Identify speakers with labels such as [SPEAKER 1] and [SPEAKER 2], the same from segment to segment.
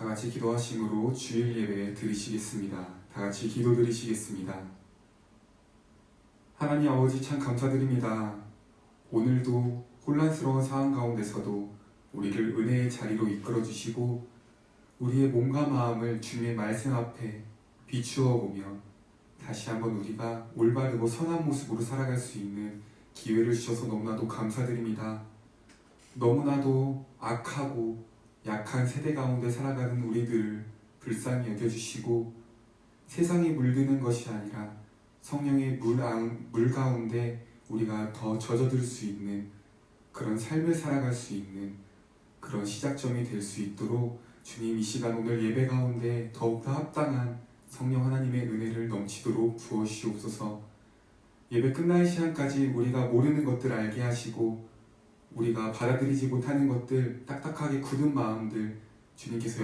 [SPEAKER 1] 다 같이 기도하심으로 주일 예배 드리시겠습니다. 다 같이 기도 드리시겠습니다. 하나님 아버지 참 감사드립니다. 오늘도 혼란스러운 상황 가운데서도 우리를 은혜의 자리로 이끌어 주시고 우리의 몸과 마음을 주님의 말씀 앞에 비추어 보며 다시 한번 우리가 올바르고 선한 모습으로 살아갈 수 있는 기회를 주셔서 너무나도 감사드립니다. 너무나도 악하고 약한 세대 가운데 살아가는 우리들을 불쌍히 여겨주시고 세상에 물드는 것이 아니라 성령의 물 가운데 우리가 더 젖어들 수 있는 그런 삶을 살아갈 수 있는 그런 시작점이 될 수 있도록 주님 이 시간 오늘 예배 가운데 더욱더 합당한 성령 하나님의 은혜를 넘치도록 부어주시옵소서. 예배 끝날 시간까지 우리가 모르는 것들 알게 하시고 우리가 받아들이지 못하는 것들 딱딱하게 굳은 마음들 주님께서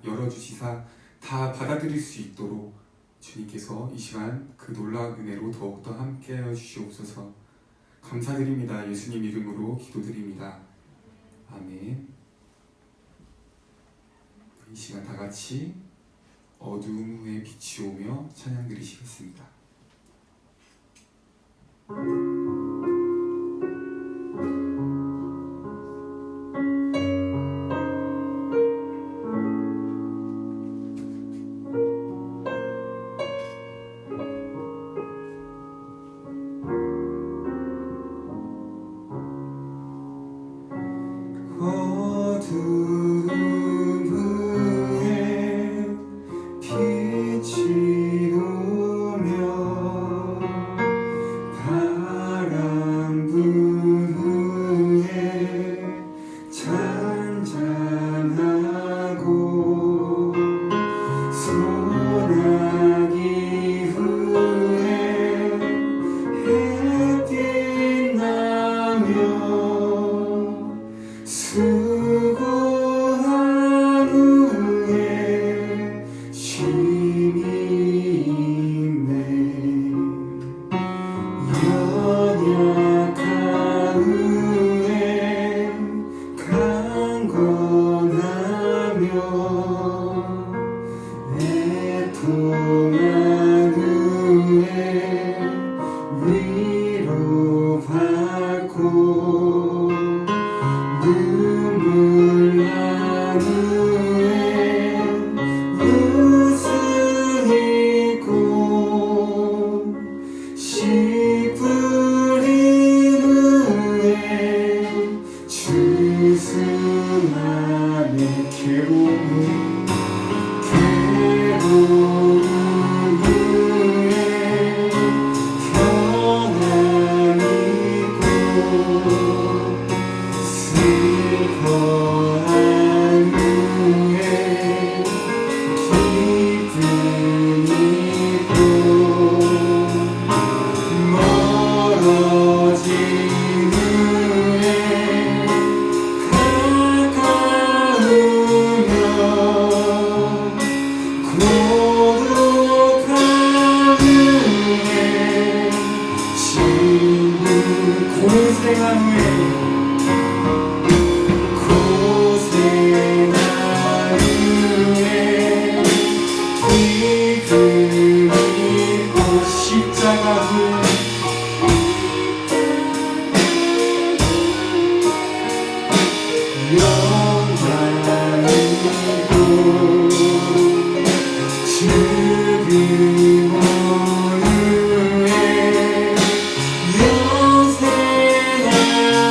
[SPEAKER 1] 열어주시사 다 받아들일 수 있도록 주님께서 이 시간 그 놀라운 은혜로 더욱더 함께하여 주시옵소서. 감사드립니다. 예수님 이름으로 기도드립니다. 아멘. 이 시간 다 같이 어두움 후에 빛이 오며 찬양 드리시겠습니다.
[SPEAKER 2] 영생아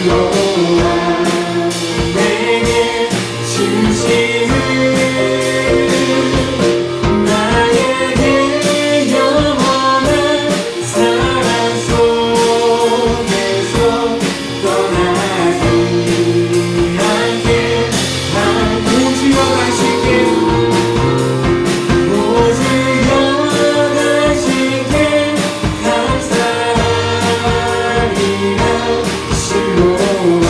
[SPEAKER 1] 실로와 내게 주심을 나에게 영원한 사랑 속에서 떠나지 않게 오직여 가시길 오직여 가시길 감사하리라 실로와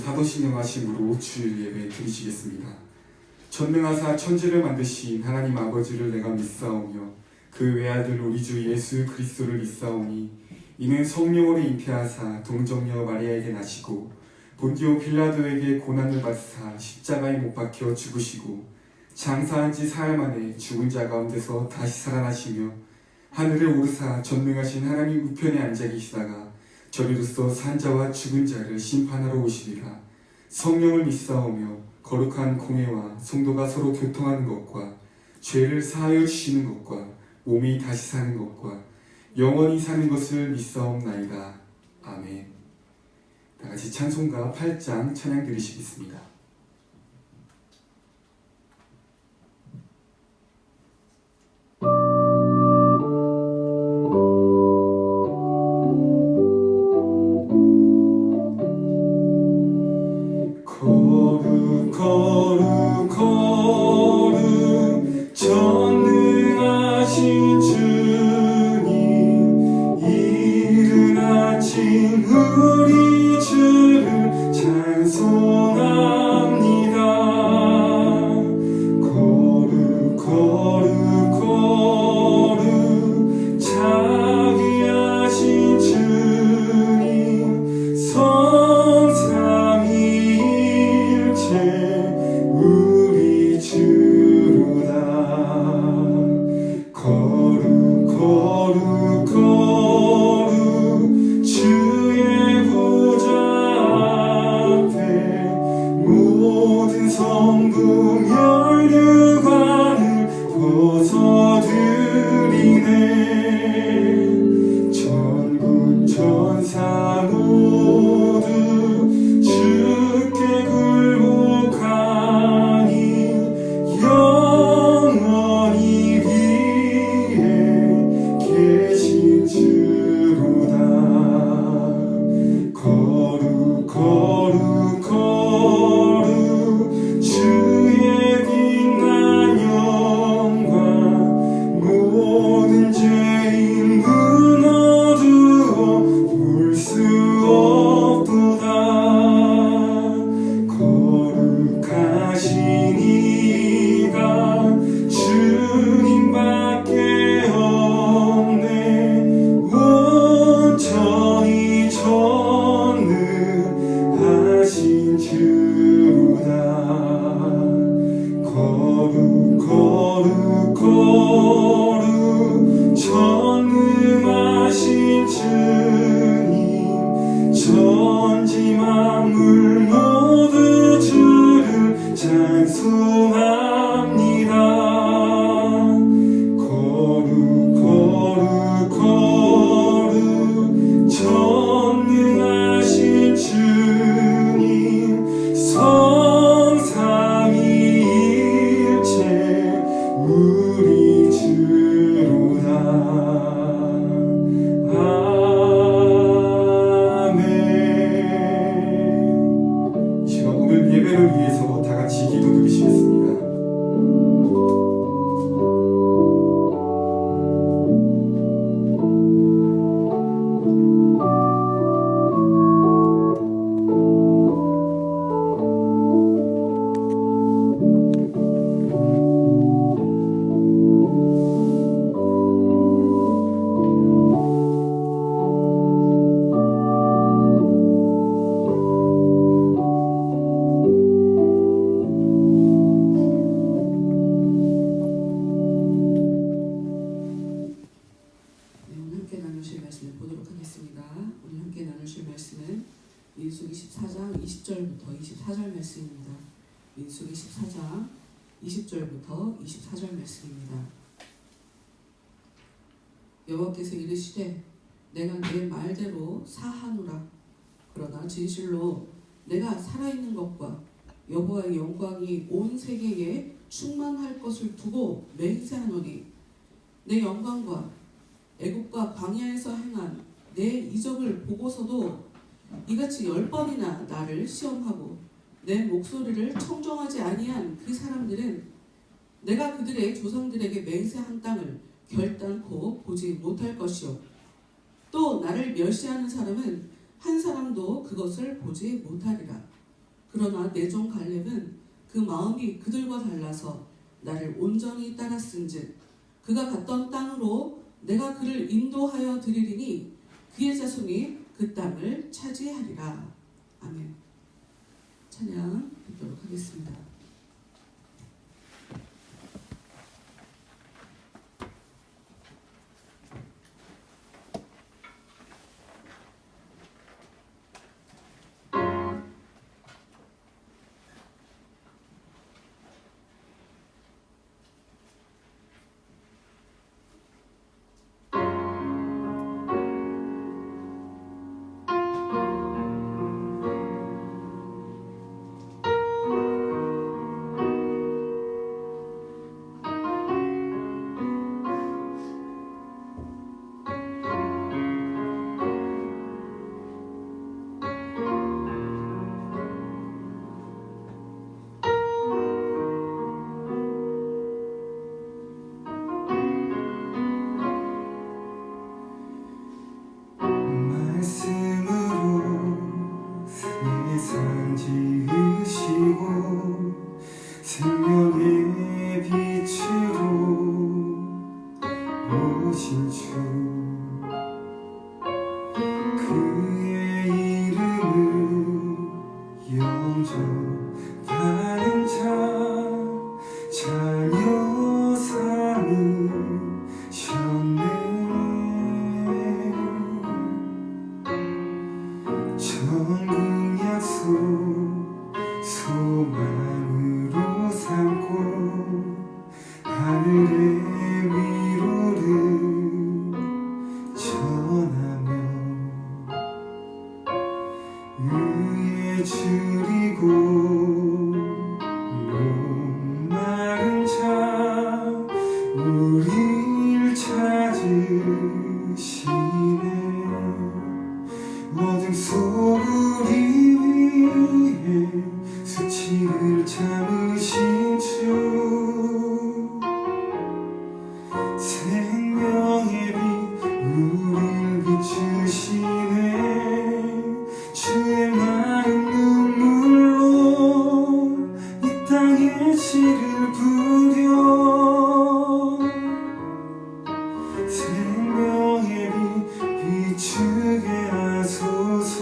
[SPEAKER 1] 사도신령하심으로 주일 예배 드리시겠습니다. 전능하사 천지를 만드신 하나님 아버지를 내가 믿사오며 그 외아들 우리 주 예수 그리스도를 믿사오니 이는 성령으로 잉태하사 동정녀 마리아에게 나시고 본디오 빌라도에게 고난을 받으사 십자가에 못 박혀 죽으시고 장사한 지 사흘 만에 죽은 자 가운데서 다시 살아나시며 하늘에 오르사 전능하신 하나님 우편에 앉아 계시다가 저리로서 산자와 죽은 자를 심판하러 오시리라. 성령을 믿사오며 거룩한 공회와 성도가 서로 교통하는 것과 죄를 사하여 주시는 것과 몸이 다시 사는 것과 영원히 사는 것을 믿사옵나이다. 아멘. 다같이 찬송가 8장 찬양 드리시겠습니다.
[SPEAKER 2] 거룩 전능하신 주님 이른 아침 우리 주를 찬송합니다. 거룩 자비하신 주님 성삼위일체 우리 주로다. 거룩 주의 보좌 앞에 모든 성도 멸류관을 벗어드리네. 전군 천사 모두 주께 굴복하니 영원히 위에 계신 주로다. 거룩 주의 빛난 영광 모든 죄인 무너두어 볼 수 없도다. 거룩하신 이가 주님밖에 없네. 온전히 전능하신 주로다. 거룩 전능하신 주님 천지 만물 모두 주를 찬송합니다. 거룩 전능하신 주님 성삼위일체 우리 주로다. 아멘.
[SPEAKER 1] 이 시간 오늘 예배를 위해서 다같이 기도 드리시겠습니다.
[SPEAKER 3] 민수기 14장 20절부터 24절 말씀입니다. 민수기 14장 20절부터 24절 말씀입니다. 여호와께서 이르시되 내가 내 말대로 사하노라. 그러나 진실로 내가 살아있는 것과 여호와의 영광이 온 세계에 충만할 것을 두고 맹세하노니 내 영광과 애굽과 광야에서 행한 내 이적을 보고서도 이같이 10번이나 나를 시험하고 내 목소리를 청정하지 아니한 그 사람들은 내가 그들의 조상들에게 맹세한 땅을 결단코 보지 못할 것이요 또 나를 멸시하는 사람은 한 사람도 그것을 보지 못하리라. 그러나 내 종 갈렙은 그 마음이 그들과 달라서 나를 온전히 따랐은즉 그가 갔던 땅으로 내가 그를 인도하여 드리리니 그의 자손이 그 땅을 차지하리라. 아멘. 찬양 듣도록 하겠습니다.
[SPEAKER 2] 말씀으로 세상 지으시고 생명의 빛으로 오신 주 그의 이름을 영접하는 자녀 삼으셨네. 천국 약속 소망으로 삼고 하늘의 위로를 전하며 의에 줄이고 목마른 자 우릴 찾으시네. 어둠 속 우리 위해 수치를 참으신 주 생명의 빛 우릴 비추시네. 주의 마른 눈물로 이 땅에 씨를 뿌려 생명의 빛 비추게 하소서.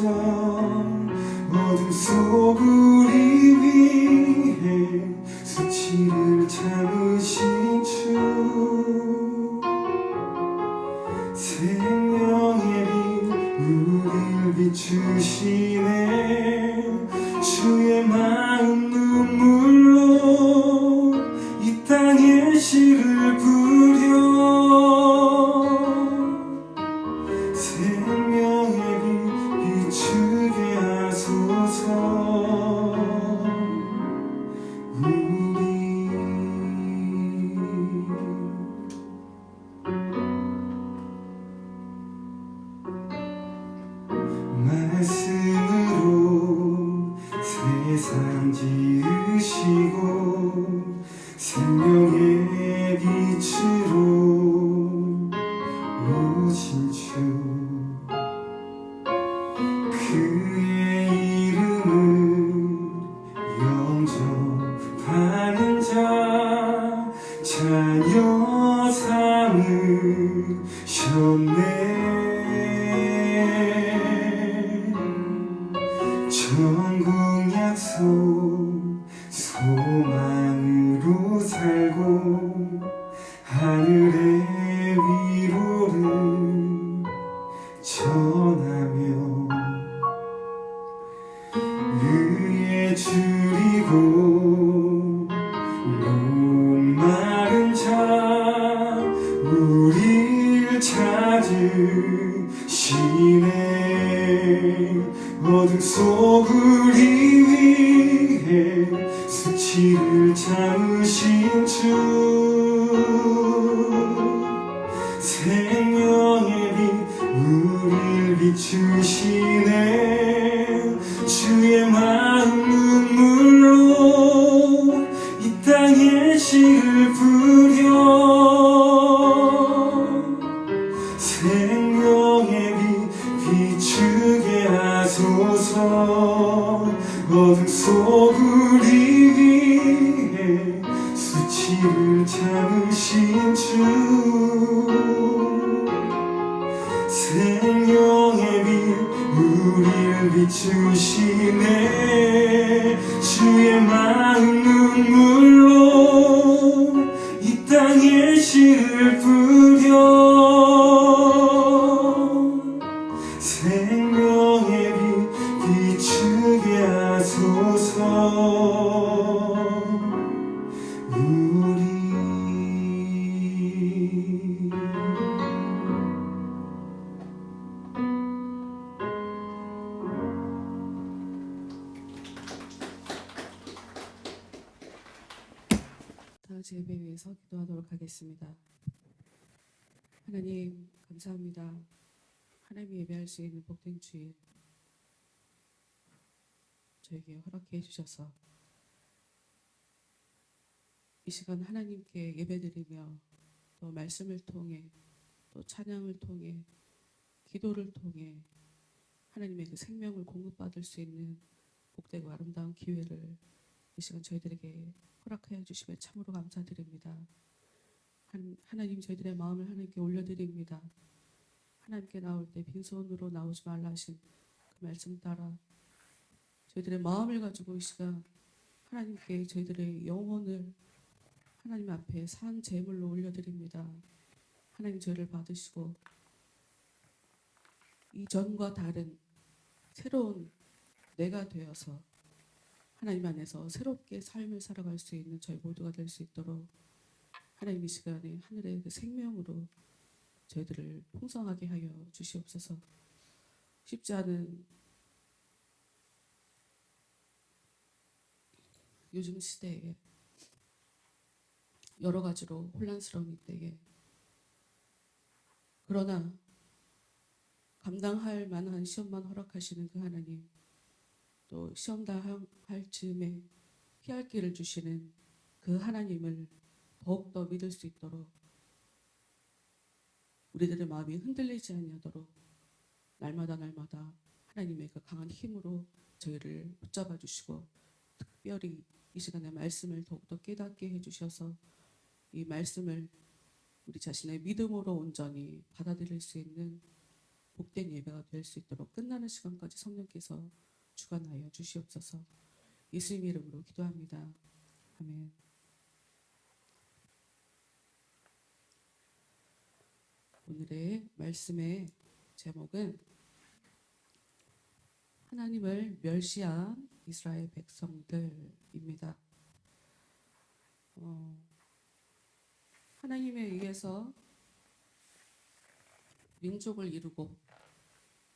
[SPEAKER 2] 어둠 속 우리 위해 수치를 참으신 주 생명의 빛 우릴 비추시네. 주의 마음 눈물로 이 땅에 씨를 뿌려 생명의 빛 비추게 하소서. 말씀으로 세상 지으시고 생명의 빛으로 오신 주 그의 이름을 영접하는 자녀 삼으셨네. 천국 약속 소망으로 살고 하늘의 위로를 전하며 의에 줄이고 목마른 자 우릴 찾으시네. 어둠 속 우리 위해 수치를 참으신 주 생명의 빛 우릴 비추시네. 주의 마음 눈물로 이 땅에 씨를 뿌려 생명의 빛 비추게 하소서. 어둠 속 우리 위해 수치를 참으신 주 생명의 빛 우리를 비추시네 주의 마음 눈물로 이 땅에 씨를 뿌려 생명의 빛 비추게 하소서 우리
[SPEAKER 3] 다 같이 예배 위해서 기도하도록 하겠습니다. 하나님 감사합니다. 하나님이 예배할 수 있는 복된 주일 저에게 허락해 주셔서 이 시간 하나님께 예배드리며 또 말씀을 통해 또 찬양을 통해 기도를 통해 하나님의 그 생명을 공급받을 수 있는 복되고 아름다운 기회를 이 시간 저희들에게 허락하여 주시며 참으로 감사드립니다. 하나님 저희들의 마음을 하나님께 올려드립니다. 하나님께 나올 때 빈손으로 나오지 말라 하신 그 말씀 따라 저희들의 마음을 가지고 이 시간 하나님께 저희들의 영혼을 하나님 앞에 산 제물로 올려드립니다. 하나님 저희를 받으시고 이전과 다른 새로운 내가 되어서 하나님 안에서 새롭게 삶을 살아갈 수 있는 저희 모두가 될 수 있도록 하나님 이 시간에 하늘의 그 생명으로 저희들을 풍성하게 하여 주시옵소서. 쉽지 않은 요즘 시대에 여러 가지로 혼란스러운 이때에 그러나 감당할 만한 시험만 허락하시는 그 하나님 또 시험 다 할 즈음에 피할 길을 주시는 그 하나님을 더욱더 믿을 수 있도록 우리들의 마음이 흔들리지 아니하도록 날마다 하나님의 그 강한 힘으로 저희를 붙잡아 주시고 특별히 이 시간에 말씀을 더욱더 깨닫게 해주셔서 이 말씀을 우리 자신의 믿음으로 온전히 받아들일 수 있는 복된 예배가 될 수 있도록 끝나는 시간까지 성령께서 주관하여 주시옵소서. 예수님 이름으로 기도합니다. 아멘. 오늘의 말씀의 제목은 하나님을 멸시한 이스라엘 백성들입니다. 하나님에 의해서 민족을 이루고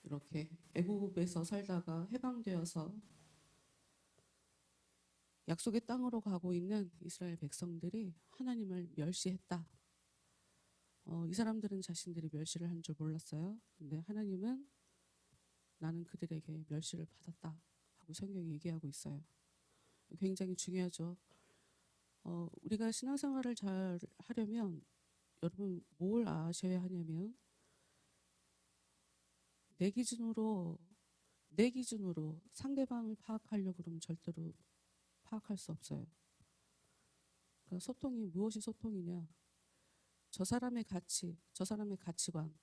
[SPEAKER 3] 이렇게 애굽에서 살다가 해방되어서 약속의 땅으로 가고 있는 이스라엘 백성들이 하나님을 멸시했다. 이 사람들은 자신들이 멸시를 한 줄 몰랐어요. 근데 하나님은 나는 그들에게 멸시를 받았다 하고 성경이 얘기하고 있어요. 굉장히 중요하죠. 우리가 신앙생활을 잘 하려면 여러분 뭘 아셔야 하냐면 내 기준으로 상대방을 파악하려고 그러면 절대로 파악할 수 없어요. 그러니까 소통이 무엇이 소통이냐? 저 사람의 가치, 저 사람의 가치관,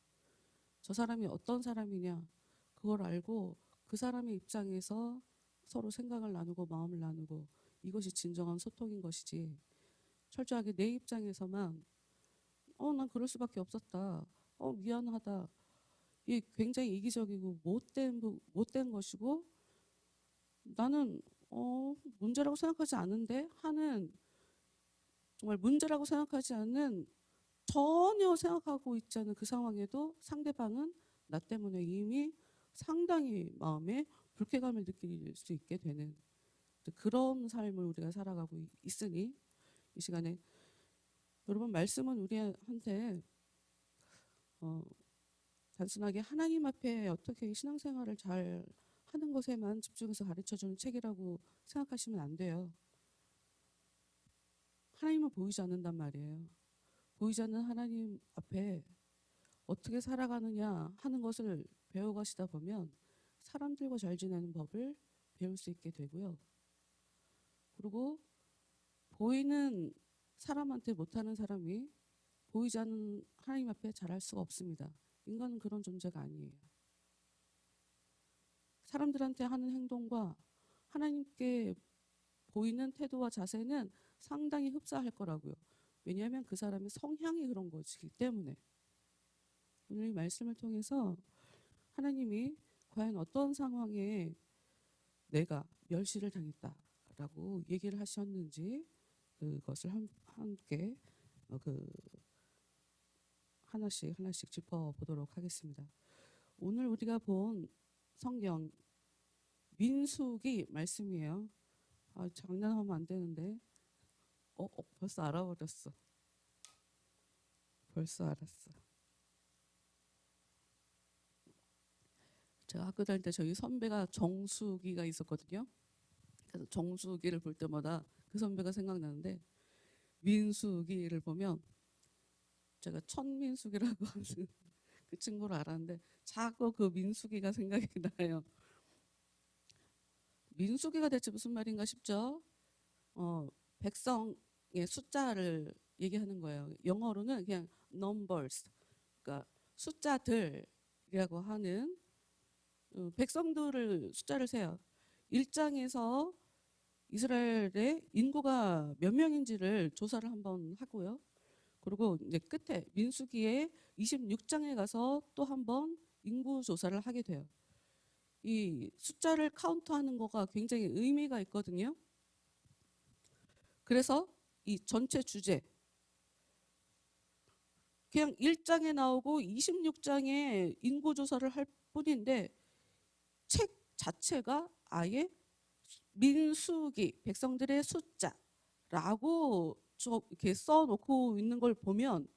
[SPEAKER 3] 저 사람이 어떤 사람이냐 그걸 알고 그 사람의 입장에서 서로 생각을 나누고 마음을 나누고 이것이 진정한 소통인 것이지 철저하게 내 입장에서만 난 그럴 수밖에 없었다. 미안하다. 이게 굉장히 이기적이고 못된 것이고 나는 문제라고 생각하지 않은데 하는 정말 문제라고 생각하지 않는 전혀 생각하고 있지 않은 그 상황에도 상대방은 나 때문에 이미 상당히 마음에 불쾌감을 느낄 수 있게 되는 그런 삶을 우리가 살아가고 있으니 이 시간에 여러분 말씀은 우리한테 단순하게 하나님 앞에 어떻게 신앙생활을 잘 하는 것에만 집중해서 가르쳐주는 책이라고 생각하시면 안 돼요. 하나님은 보이지 않는단 말이에요. 보이지 않는 하나님 앞에 어떻게 살아가느냐 하는 것을 배워가시다 보면 사람들과 잘 지내는 법을 배울 수 있게 되고요. 그리고 보이는 사람한테 못하는 사람이 보이지 않는 하나님 앞에 잘할 수가 없습니다. 인간은 그런 존재가 아니에요. 사람들한테 하는 행동과 하나님께 보이는 태도와 자세는 상당히 흡사할 거라고요. 왜냐하면 그 사람의 성향이 그런 것이기 때문에. 오늘 이 말씀을 통해서 하나님이 과연 어떤 상황에 내가 멸시를 당했다라고 얘기를 하셨는지 그것을 함께 하나씩 짚어보도록 하겠습니다. 오늘 우리가 본 성경 민수기 말씀이에요. 장난하면 안 되는데 벌써 알아버렸어. 벌써 알았어. 제가 학교 다닐 때 저희 선배가 정수기가 있었거든요. 그래서 정수기를 볼 때마다 그 선배가 생각나는데 민수기를 보면 제가 천민수기라고 하는 그 친구를 알았는데 자꾸 그 민수기가 생각이 나요. 민수기가 대체 무슨 말인가 싶죠? 백성의 숫자를 얘기하는 거예요. 영어로는 그냥 numbers, 그러니까 숫자들이라고 하는 백성들을 숫자를 세요. 1장에서 이스라엘의 인구가 몇 명인지를 조사를 한번 하고요. 그리고 이제 끝에 민수기의 26장에 가서 또 한번 인구 조사를 하게 돼요. 이 숫자를 카운트하는 거가 굉장히 의미가 있거든요. 그래서 이 전체 주제 그냥 1장에 나오고 26장에 인구 조사를 할 뿐인데 책 자체가 아예 민수기 백성들의 숫자라고 이렇게 써놓고 있는 걸 보면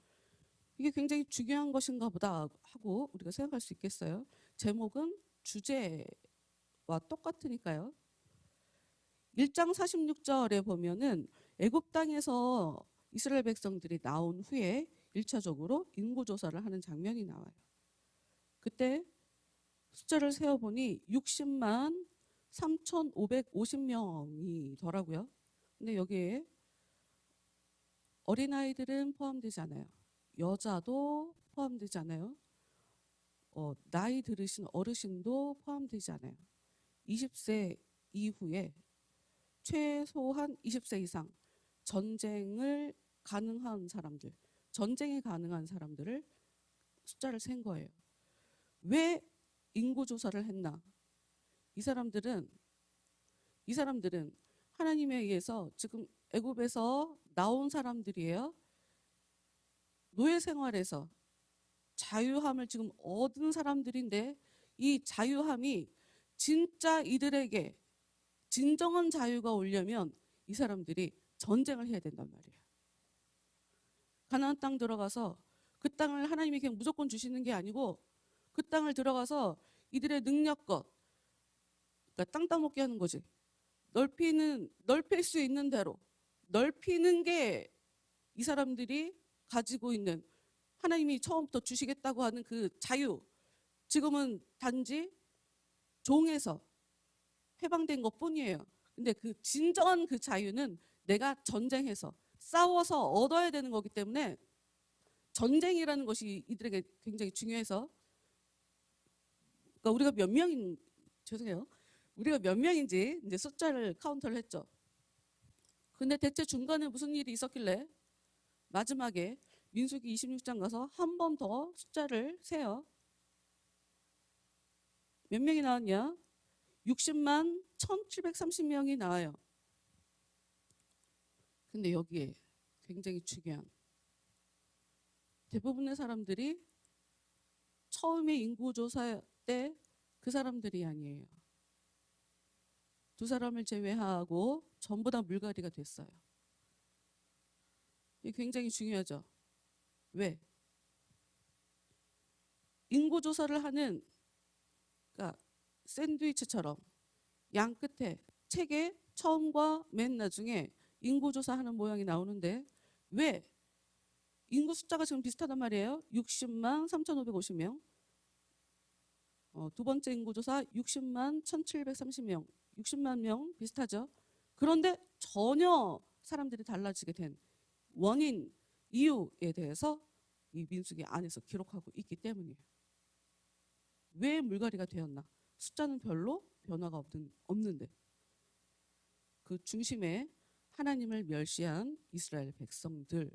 [SPEAKER 3] 이게 굉장히 중요한 것인가 보다 하고 우리가 생각할 수 있겠어요. 제목은 주제와 똑같으니까요. 1장 46절에 보면은 애굽 땅에서 이스라엘 백성들이 나온 후에 1차적으로 인구조사를 하는 장면이 나와요. 그때 숫자를 세어보니 60만 3,550명이더라고요. 근데 여기에 어린아이들은 포함되지 않아요. 여자도 포함되지 않아요. 나이 들으신 어르신도 포함되지 않아요. 20세 이후에 최소한 20세 이상 전쟁이 가능한 사람들을 숫자를 센 거예요. 왜 인구조사를 했나? 이 사람들은 하나님에 의해서 지금 애굽에서 나온 사람들이에요. 노예 생활에서 자유함을 지금 얻은 사람들인데 이 자유함이 진짜 이들에게 진정한 자유가 오려면 이 사람들이 전쟁을 해야 된단 말이에요. 가나안 땅 들어가서 그 땅을 하나님이 그냥 무조건 주시는 게 아니고 그 땅을 들어가서 이들의 능력껏 그러니까 땅 따먹게 하는 거지. 넓힐 수 있는 대로 넓히는 게 이 사람들이 가지고 있는 하나님이 처음부터 주시겠다고 하는 그 자유. 지금은 단지 종에서 해방된 것 뿐이에요. 근데 그 진정한 그 자유는 내가 전쟁해서 싸워서 얻어야 되는 거기 때문에 전쟁이라는 것이 이들에게 굉장히 중요해서 그러니까 우리가 몇 명인지 이제 숫자를 카운트를 했죠. 근데 대체 중간에 무슨 일이 있었길래 마지막에 민수기 26장 가서 한 번 더 숫자를 세요. 몇 명이 나왔냐? 60만 1,730명이 나와요. 근데 여기에 굉장히 중요한 대부분의 사람들이 처음에 인구조사 때 그 사람들이 아니에요. 두 사람을 제외하고 전부 다 물갈이가 됐어요. 이게 굉장히 중요하죠. 왜? 인구조사를 하는 그러니까 샌드위치처럼 양 끝에 책의 처음과 맨 나중에 인구조사하는 모양이 나오는데 왜? 인구 숫자가 지금 비슷하단 말이에요. 60만 3,550명. 두 번째 인구조사 60만 1,730명. 60만 명 비슷하죠. 그런데 전혀 사람들이 달라지게 된 원인, 이유에 대해서 이 민수기 안에서 기록하고 있기 때문이에요. 왜 물갈이가 되었나? 숫자는 별로 변화가 없는데 그 중심에 하나님을 멸시한 이스라엘 백성들이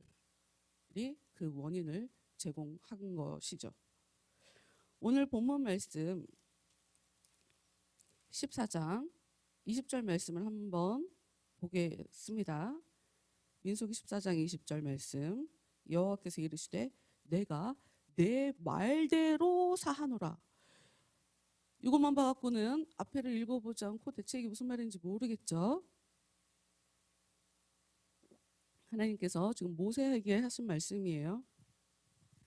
[SPEAKER 3] 그 원인을 제공한 것이죠. 오늘 본문 말씀 14장 20절 말씀을 한번 보겠습니다. 민수기 14장 20절 말씀. 여호와께서 이르시되 내가 내 말대로 사하노라. 이것만 봐갖고는 앞에를 읽어보지 않고 대체 이게 무슨 말인지 모르겠죠. 하나님께서 지금 모세에게 하신 말씀이에요.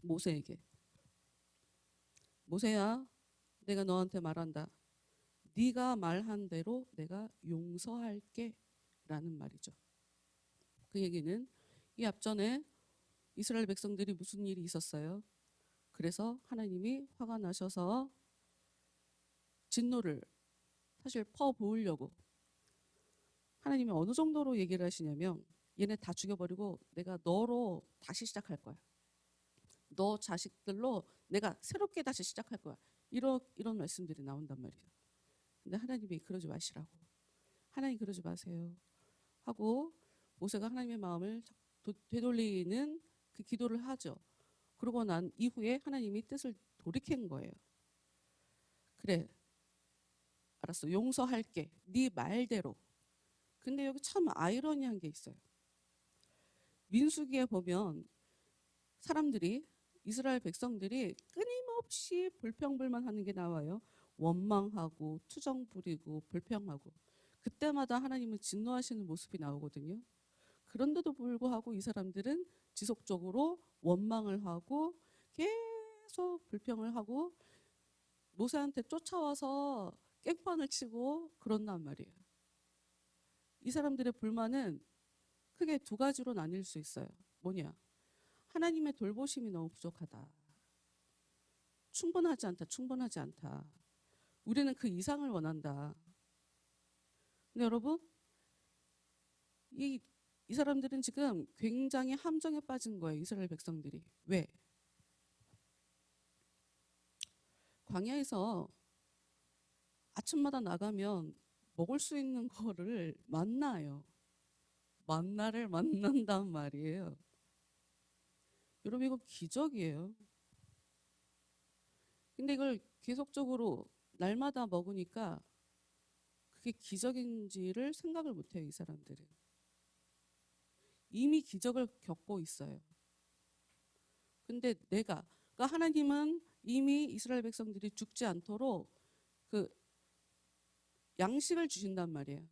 [SPEAKER 3] 모세에게. 모세야, 내가 너한테 말한다. 네가 말한 대로 내가 용서할게 라는 말이죠. 그 얘기는 이 앞전에 이스라엘 백성들이 무슨 일이 있었어요. 그래서 하나님이 화가 나셔서 진노를 사실 퍼부으려고 하나님이 어느 정도로 얘기를 하시냐면 얘네 다 죽여버리고 내가 너로 다시 시작할 거야. 너 자식들로 내가 새롭게 다시 시작할 거야. 이런 말씀들이 나온단 말이에요. 근데 하나님이 그러지 마시라고. 하나님 그러지 마세요. 하고 모세가 하나님의 마음을 되돌리는 그 기도를 하죠. 그러고 난 이후에 하나님이 뜻을 돌이킨 거예요. 그래, 알았어. 용서할게. 네 말대로. 근데 여기 참 아이러니한 게 있어요. 민수기에 보면 사람들이 이스라엘 백성들이 끊임없이 불평불만하는 게 나와요. 원망하고 투정 부리고 불평하고 그때마다 하나님은 진노하시는 모습이 나오거든요. 그런데도 불구하고 이 사람들은 지속적으로 원망을 하고 계속 불평을 하고 모세한테 쫓아와서 깽판을 치고 그런단 말이에요. 이 사람들의 불만은 크게 두 가지로 나뉠 수 있어요. 뭐냐? 하나님의 돌보심이 너무 부족하다. 충분하지 않다. 우리는 그 이상을 원한다. 근데 여러분, 이 사람들은 지금 굉장히 함정에 빠진 거예요. 이스라엘 백성들이. 왜? 광야에서 아침마다 나가면 먹을 수 있는 거를 만나요. 만나를 만난단 말이에요. 여러분 이거 기적이에요. 근데 이걸 계속적으로 날마다 먹으니까 그게 기적인지를 생각을 못해요. 이 사람들은. 이미 기적을 겪고 있어요. 근데 그러니까 하나님은 이미 이스라엘 백성들이 죽지 않도록 그 양식을 주신단 말이에요.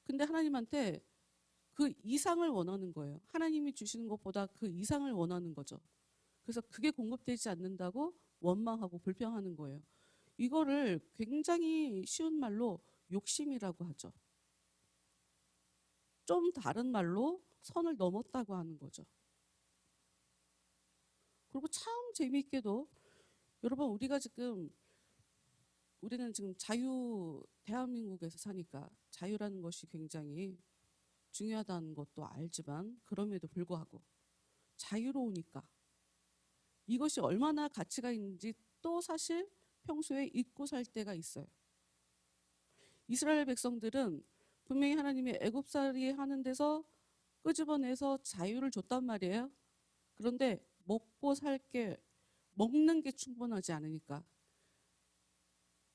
[SPEAKER 3] 근데 하나님한테 그 이상을 원하는 거예요. 하나님이 주시는 것보다 그 이상을 원하는 거죠. 그래서 그게 공급되지 않는다고 원망하고 불평하는 거예요. 이거를 굉장히 쉬운 말로 욕심이라고 하죠. 좀 다른 말로 선을 넘었다고 하는 거죠. 그리고 참 재미있게도 여러분 우리는 지금 대한민국에서 사니까 자유라는 것이 굉장히 중요하다는 것도 알지만 그럼에도 불구하고 자유로우니까 이것이 얼마나 가치가 있는지 또 사실 평소에 잊고 살 때가 있어요. 이스라엘 백성들은 분명히 하나님이 애굽살이 하는 데서 끄집어내서 자유를 줬단 말이에요. 그런데 먹는 게 충분하지 않으니까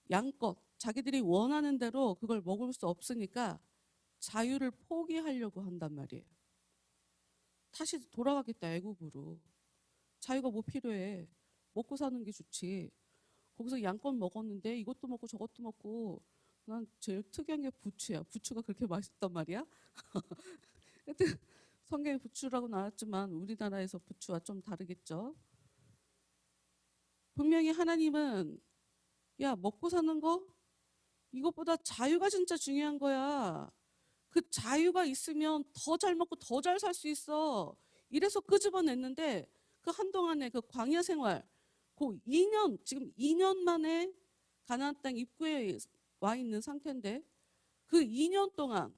[SPEAKER 3] 양껏 자기들이 원하는 대로 그걸 먹을 수 없으니까 자유를 포기하려고 한단 말이에요. 다시 돌아가겠다 애굽으로. 자유가 뭐 필요해. 먹고 사는 게 좋지. 거기서 양껏 먹었는데 이것도 먹고 저것도 먹고 난 제일 특이한 게 부추야. 부추가 그렇게 맛있단 말이야. 하여튼 성경에 부추라고 나왔지만 우리나라에서 부추와 좀 다르겠죠. 분명히 하나님은 야 먹고 사는 거 이것보다 자유가 진짜 중요한 거야. 그 자유가 있으면 더 잘 먹고 더 잘 살 수 있어. 이래서 끄집어냈는데 그 한동안의 그 광야 생활, 지금 2년 만에 가나안 땅 입구에 와 있는 상태인데 그 2년 동안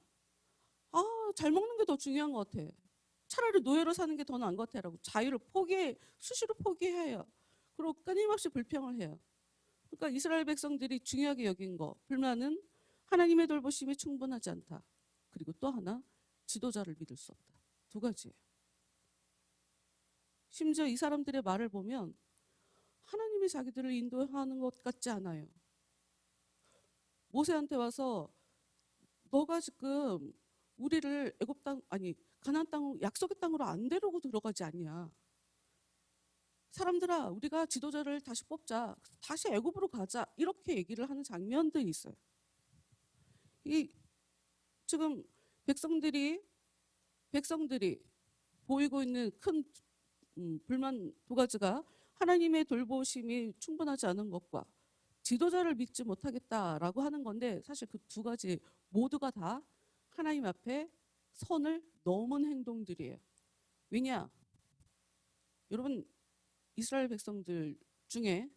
[SPEAKER 3] 잘 먹는 게 더 중요한 것 같아. 차라리 노예로 사는 게 더 나은 것 같아라고 자유를 수시로 포기해요. 그리고 끊임없이 불평을 해요. 그러니까 이스라엘 백성들이 중요하게 여긴 거 불만은 하나님의 돌보심이 충분하지 않다. 그리고 또 하나 지도자를 믿을 수 없다. 두 가지예요. 심지어 이 사람들의 말을 보면 하나님이 자기들을 인도하는 것 같지 않아요. 모세한테 와서 너가 지금 우리를 애굽 땅 아니 가나안 땅 약속의 땅으로 안 데려고 들어가지 않냐. 사람들아 우리가 지도자를 다시 뽑자. 다시 애굽으로 가자. 이렇게 얘기를 하는 장면들이 있어요. 이 지금 백성들이 보이고 있는 큰 불만 두 가지가 하나님의 돌보심이 충분하지 않은 것과 지도자를 믿지 못하겠다라고 하는 건데 사실 그 두 가지 모두가 다 하나님 앞에 선을 넘은 행동들이에요. 왜냐? 여러분 이스라엘 백성들 중에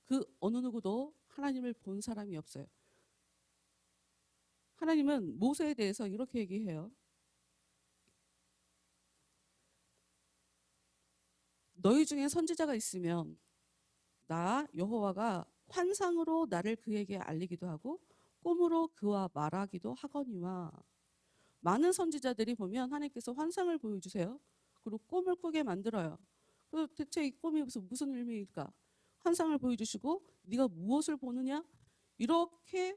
[SPEAKER 3] 그 어느 누구도 하나님을 본 사람이 없어요. 하나님은 모세에 대해서 이렇게 얘기해요. 너희 중에 선지자가 있으면 나 여호와가 환상으로 나를 그에게 알리기도 하고 꿈으로 그와 말하기도 하거니와. 많은 선지자들이 보면 하나님께서 환상을 보여주세요. 그리고 꿈을 꾸게 만들어요. 그래서 대체 이 꿈이 무슨 의미일까? 환상을 보여주시고 네가 무엇을 보느냐? 이렇게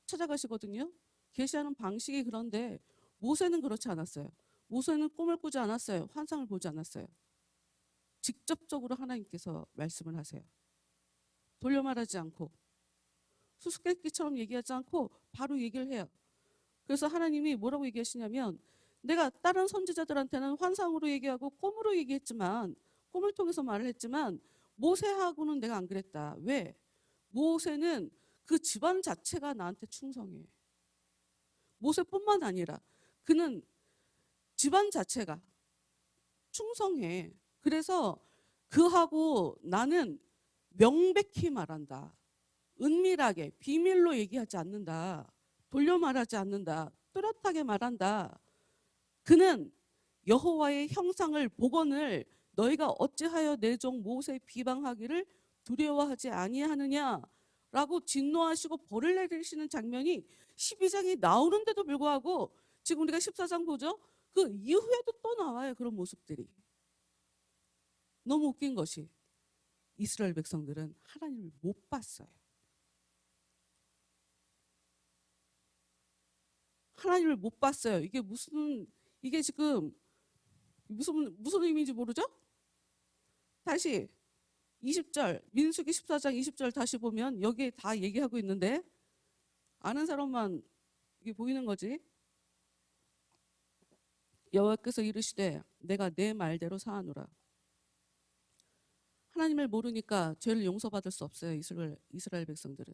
[SPEAKER 3] 찾아가시거든요. 계시하는 방식이 그런데 모세는 그렇지 않았어요. 모세는 꿈을 꾸지 않았어요. 환상을 보지 않았어요. 직접적으로 하나님께서 말씀을 하세요. 돌려 말하지 않고 수수께끼처럼 얘기하지 않고 바로 얘기를 해요. 그래서 하나님이 뭐라고 얘기하시냐면 내가 다른 선지자들한테는 환상으로 얘기하고 꿈으로 얘기했지만 꿈을 통해서 말을 했지만 모세하고는 내가 안 그랬다. 왜? 모세는 그 집안 자체가 나한테 충성해. 모세뿐만 아니라 그는 집안 자체가 충성해. 그래서 그하고 나는 명백히 말한다. 은밀하게 비밀로 얘기하지 않는다. 돌려 말하지 않는다. 뚜렷하게 말한다. 그는 여호와의 형상을 복원을 너희가 어찌하여 내 종 모세 비방하기를 두려워하지 아니하느냐라고 진노하시고 벌을 내리시는 장면이 12장이 나오는데도 불구하고 지금 우리가 14장 보죠? 그 이후에도 또 나와요. 그런 모습들이. 너무 웃긴 것이 이스라엘 백성들은 하나님을 못 봤어요. 하나님을 못 봤어요. 이게 지금 무슨 의미인지 모르죠? 다시 20절 민수기 14장 20절 다시 보면 여기에 다 얘기하고 있는데 아는 사람만 이게 보이는 거지. 여호와께서 이르시되 내가 내 말대로 사하노라. 하나님을 모르니까 죄를 용서받을 수 없어요. 이스라엘 백성들은.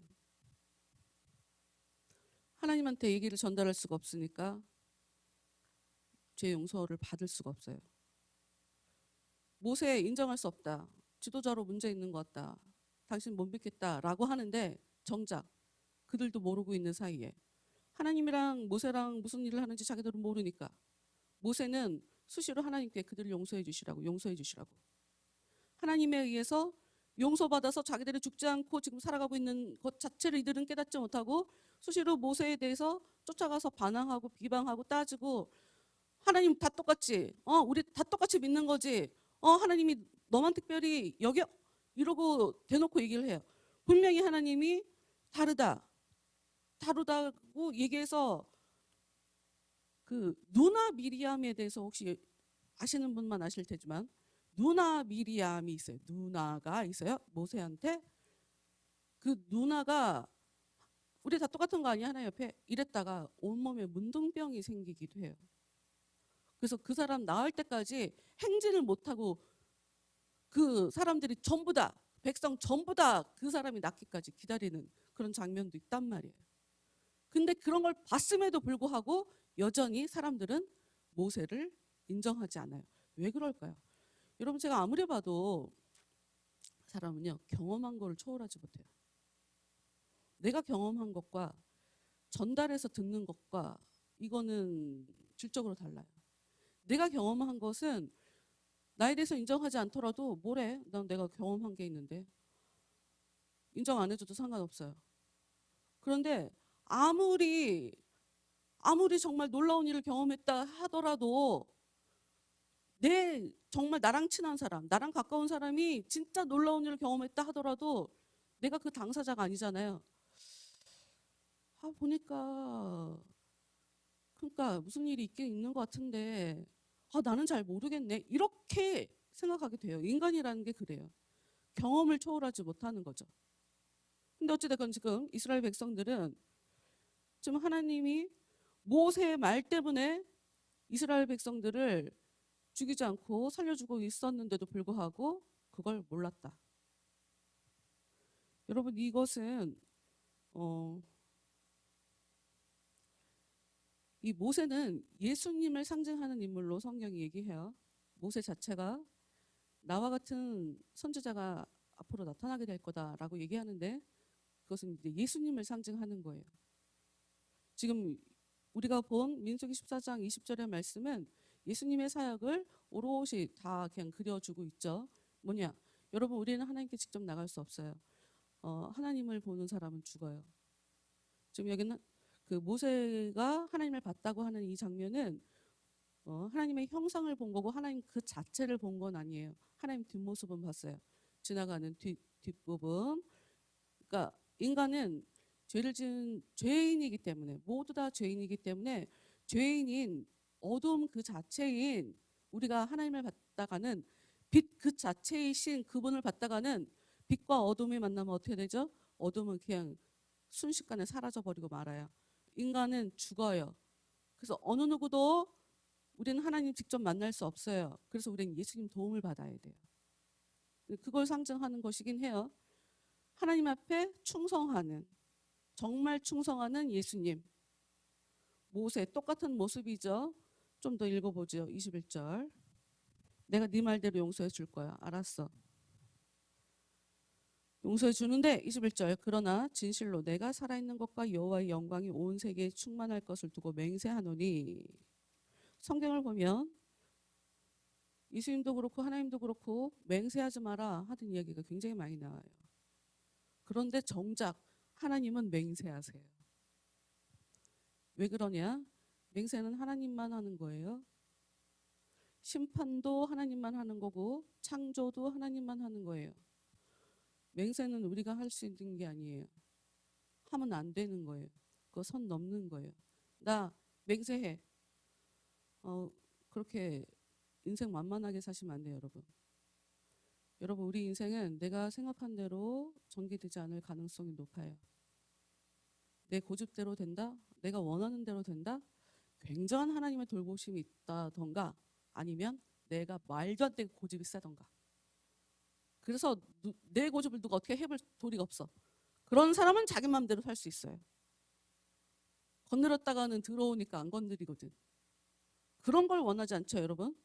[SPEAKER 3] 하나님한테 얘기를 전달할 수가 없으니까 죄 용서를 받을 수가 없어요. 모세 인정할 수 없다. 지도자로 문제 있는 것 같다. 당신 못 믿겠다라고 하는데 정작 그들도 모르고 있는 사이에 하나님이랑 모세랑 무슨 일을 하는지 자기들은 모르니까 모세는 수시로 하나님께 그들을 용서해 주시라고 하나님에 의해서 용서받아서 자기들이 죽지 않고 지금 살아가고 있는 것 자체를 이들은 깨닫지 못하고 수시로 모세에 대해서 쫓아가서 반항하고 비방하고 따지고 하나님 다 똑같지? 우리 다 똑같이 믿는 거지? 하나님이 너만 특별히 여겨? 이러고 대놓고 얘기를 해요. 분명히 하나님이 다르다고 얘기해서 그 누나 미리암에 대해서 혹시 아시는 분만 아실 테지만 누나 미리암이 있어요. 누나가 있어요. 모세한테 그 누나가 우리 다 똑같은 거 아니야? 하나님 옆에 이랬다가 온몸에 문둥병이 생기기도 해요. 그래서 그 사람 나을 때까지 행진을 못하고 그 사람들이 전부 다 백성 전부 다 그 사람이 낫기까지 기다리는 그런 장면도 있단 말이에요. 근데 그런 걸 봤음에도 불구하고 여전히 사람들은 모세를 인정하지 않아요. 왜 그럴까요? 여러분 제가 아무리 봐도 사람은요 경험한 거를 초월하지 못해요. 내가 경험한 것과 전달해서 듣는 것과 이거는 질적으로 달라요. 내가 경험한 것은 나에 대해서 인정하지 않더라도 뭐래? 난 내가 경험한 게 있는데 인정 안 해줘도 상관없어요. 그런데 아무리 정말 놀라운 일을 경험했다 하더라도 정말 나랑 친한 사람, 나랑 가까운 사람이 진짜 놀라운 일을 경험했다 하더라도 내가 그 당사자가 아니잖아요. 보니까 그러니까 무슨 일이 있긴 있는 것 같은데 나는 잘 모르겠네. 이렇게 생각하게 돼요. 인간이라는 게 그래요. 경험을 초월하지 못하는 거죠. 근데 어찌됐건 지금 이스라엘 백성들은 지금 하나님이 모세의 말 때문에 이스라엘 백성들을 죽이지 않고 살려주고 있었는데도 불구하고 그걸 몰랐다. 여러분 이것은 이 모세는 예수님을 상징하는 인물로 성경이 얘기해요. 모세 자체가 나와 같은 선지자가 앞으로 나타나게 될 거다라고 얘기하는데 그것은 이제 예수님을 상징하는 거예요. 지금 우리가 본 민수기 14장 20절의 말씀은 예수님의 사역을 오롯이 다 그냥 그려주고 있죠. 뭐냐? 여러분 우리는 하나님께 직접 나갈 수 없어요. 하나님을 보는 사람은 죽어요. 지금 여기는 그 모세가 하나님을 봤다고 하는 이 장면은 하나님의 형상을 본 거고 하나님 그 자체를 본 건 아니에요. 하나님 뒷모습은 봤어요. 지나가는 뒷부분. 그러니까 인간은 죄를 지은 죄인이기 때문에 모두 다 죄인이기 때문에 죄인인 어둠 그 자체인 우리가 하나님을 받다가는 빛 그 자체이신 그분을 받다가는 빛과 어둠이 만나면 어떻게 되죠? 어둠은 그냥 순식간에 사라져버리고 말아요. 인간은 죽어요. 그래서 어느 누구도 우리는 하나님 직접 만날 수 없어요. 그래서 우리는 예수님 도움을 받아야 돼요. 그걸 상징하는 것이긴 해요. 하나님 앞에 충성하는 정말 충성하는 예수님. 모세 똑같은 모습이죠. 좀 더 읽어보죠. 21절. 내가 네 말대로 용서해 줄 거야. 알았어. 용서해 주는데 21절. 그러나 진실로 내가 살아있는 것과 여호와의 영광이 온 세계에 충만할 것을 두고 맹세하노니. 성경을 보면 예수님도 그렇고 하나님도 그렇고 맹세하지 마라 하던 이야기가 굉장히 많이 나와요. 그런데 정작 하나님은 맹세하세요. 왜 그러냐? 맹세는 하나님만 하는 거예요. 심판도 하나님만 하는 거고 창조도 하나님만 하는 거예요. 맹세는 우리가 할 수 있는 게 아니에요. 하면 안 되는 거예요. 그거 선 넘는 거예요. 나 맹세해. 그렇게 인생 만만하게 사시면 안 돼요, 여러분. 여러분, 우리 인생은 내가 생각한 대로 전개되지 않을 가능성이 높아요. 내 고집대로 된다? 내가 원하는 대로 된다? 굉장한 하나님의 돌보심이 있다던가 아니면 내가 말도 안 되게 고집이 세던가. 그래서 내 고집을 누가 어떻게 해볼 도리가 없어. 그런 사람은 자기 마음대로 살 수 있어요. 건드렸다가는 들어오니까 안 건드리거든. 그런 걸 원하지 않죠, 여러분?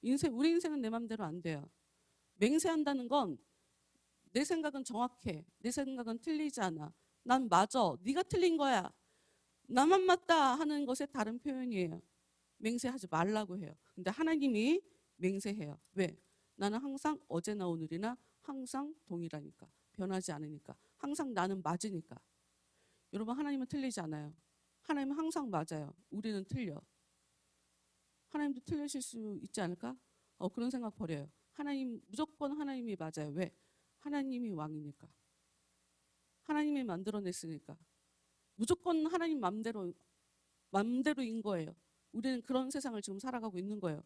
[SPEAKER 3] 우리 인생은 내 마음대로 안 돼요. 맹세한다는 건 내 생각은 정확해. 내 생각은 틀리지 않아. 난 맞아. 네가 틀린 거야. 나만 맞다 하는 것의 다른 표현이에요. 맹세하지 말라고 해요. 근데 하나님이 맹세해요. 왜? 나는 항상 어제나 오늘이나 항상 동일하니까. 변하지 않으니까. 항상 나는 맞으니까. 여러분, 하나님은 틀리지 않아요. 하나님은 항상 맞아요. 우리는 틀려. 하나님도 틀리실 수 있지 않을까? 그런 생각 버려요. 무조건 하나님이 맞아요. 왜? 하나님이 왕이니까. 하나님이 만들어냈으니까. 무조건 하나님 맘대로인 거예요. 우리는 그런 세상을 지금 살아가고 있는 거예요.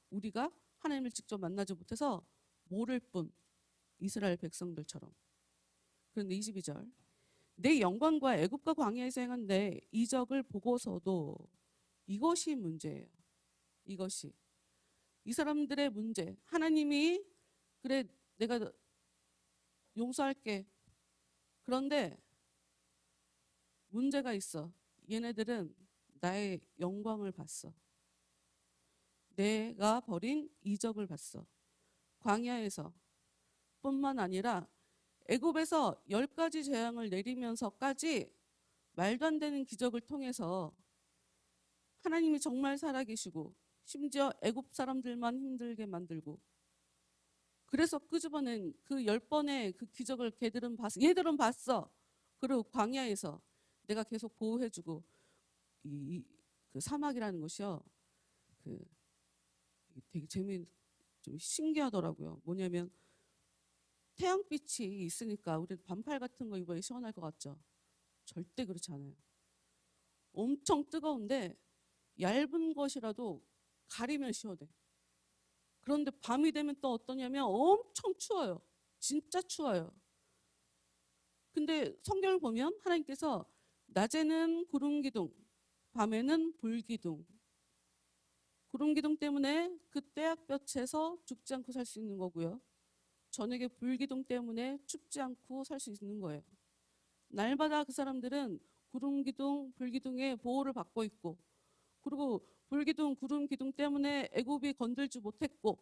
[SPEAKER 3] 우리가 하나님을 직접 만나지 못해서 모를 뿐. 이스라엘 백성들처럼. 그런데 22절. 내 영광과 애굽과 광야에서 행한 내 이적을 보고서도 이것이 문제예요. 이것이. 이 사람들의 문제. 하나님이 그래 내가 용서할게. 그런데 문제가 있어. 얘네들은 나의 영광을 봤어. 내가 벌인 이적을 봤어. 광야에서 뿐만 아니라 애굽에서 10가지 재앙을 내리면서까지 말도 안 되는 기적을 통해서 하나님이 정말 살아계시고 심지어 애굽 사람들만 힘들게 만들고 그래서 끄집어낸 그 10번의 그 기적을 얘들은 봤어. 그리고 광야에서 내가 계속 보호해주고 그 사막이라는 것이요. 그 되게 좀 신기하더라고요. 뭐냐면 태양빛이 있으니까 우리 반팔 같은 거 입어야 시원할 것 같죠? 절대 그렇지 않아요. 엄청 뜨거운데 얇은 것이라도 가리면 시원해. 그런데 밤이 되면 또 어떠냐면 엄청 추워요. 진짜 추워요. 근데 성경을 보면 하나님께서 낮에는 구름 기둥, 밤에는 불 기둥. 구름 기둥 때문에 그 떼약볕에서 죽지 않고 살 수 있는 거고요. 저녁에 불 기둥 때문에 춥지 않고 살 수 있는 거예요. 날마다 그 사람들은 구름 기둥, 불 기둥의 보호를 받고 있고, 그리고 불 기둥, 구름 기둥 때문에 애굽이 건들지 못했고,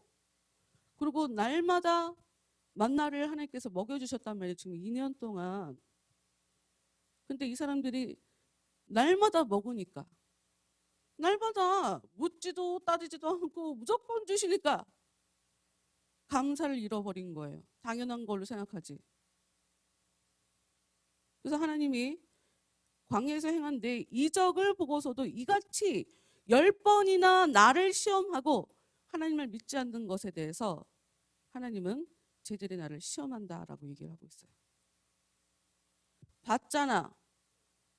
[SPEAKER 3] 그리고 날마다 만나를 하나님께서 먹여주셨단 말이에요. 지금 2년 동안. 근데 이 사람들이 날마다 먹으니까, 날마다 묻지도 따지지도 않고 무조건 주시니까 감사를 잃어버린 거예요. 당연한 걸로 생각하지. 그래서 하나님이 광야에서 행한 내 이적을 보고서도 이같이 10번이나 나를 시험하고 하나님을 믿지 않는 것에 대해서 하나님은 쟤들이 나를 시험한다라고 얘기를 하고 있어요. 봤잖아.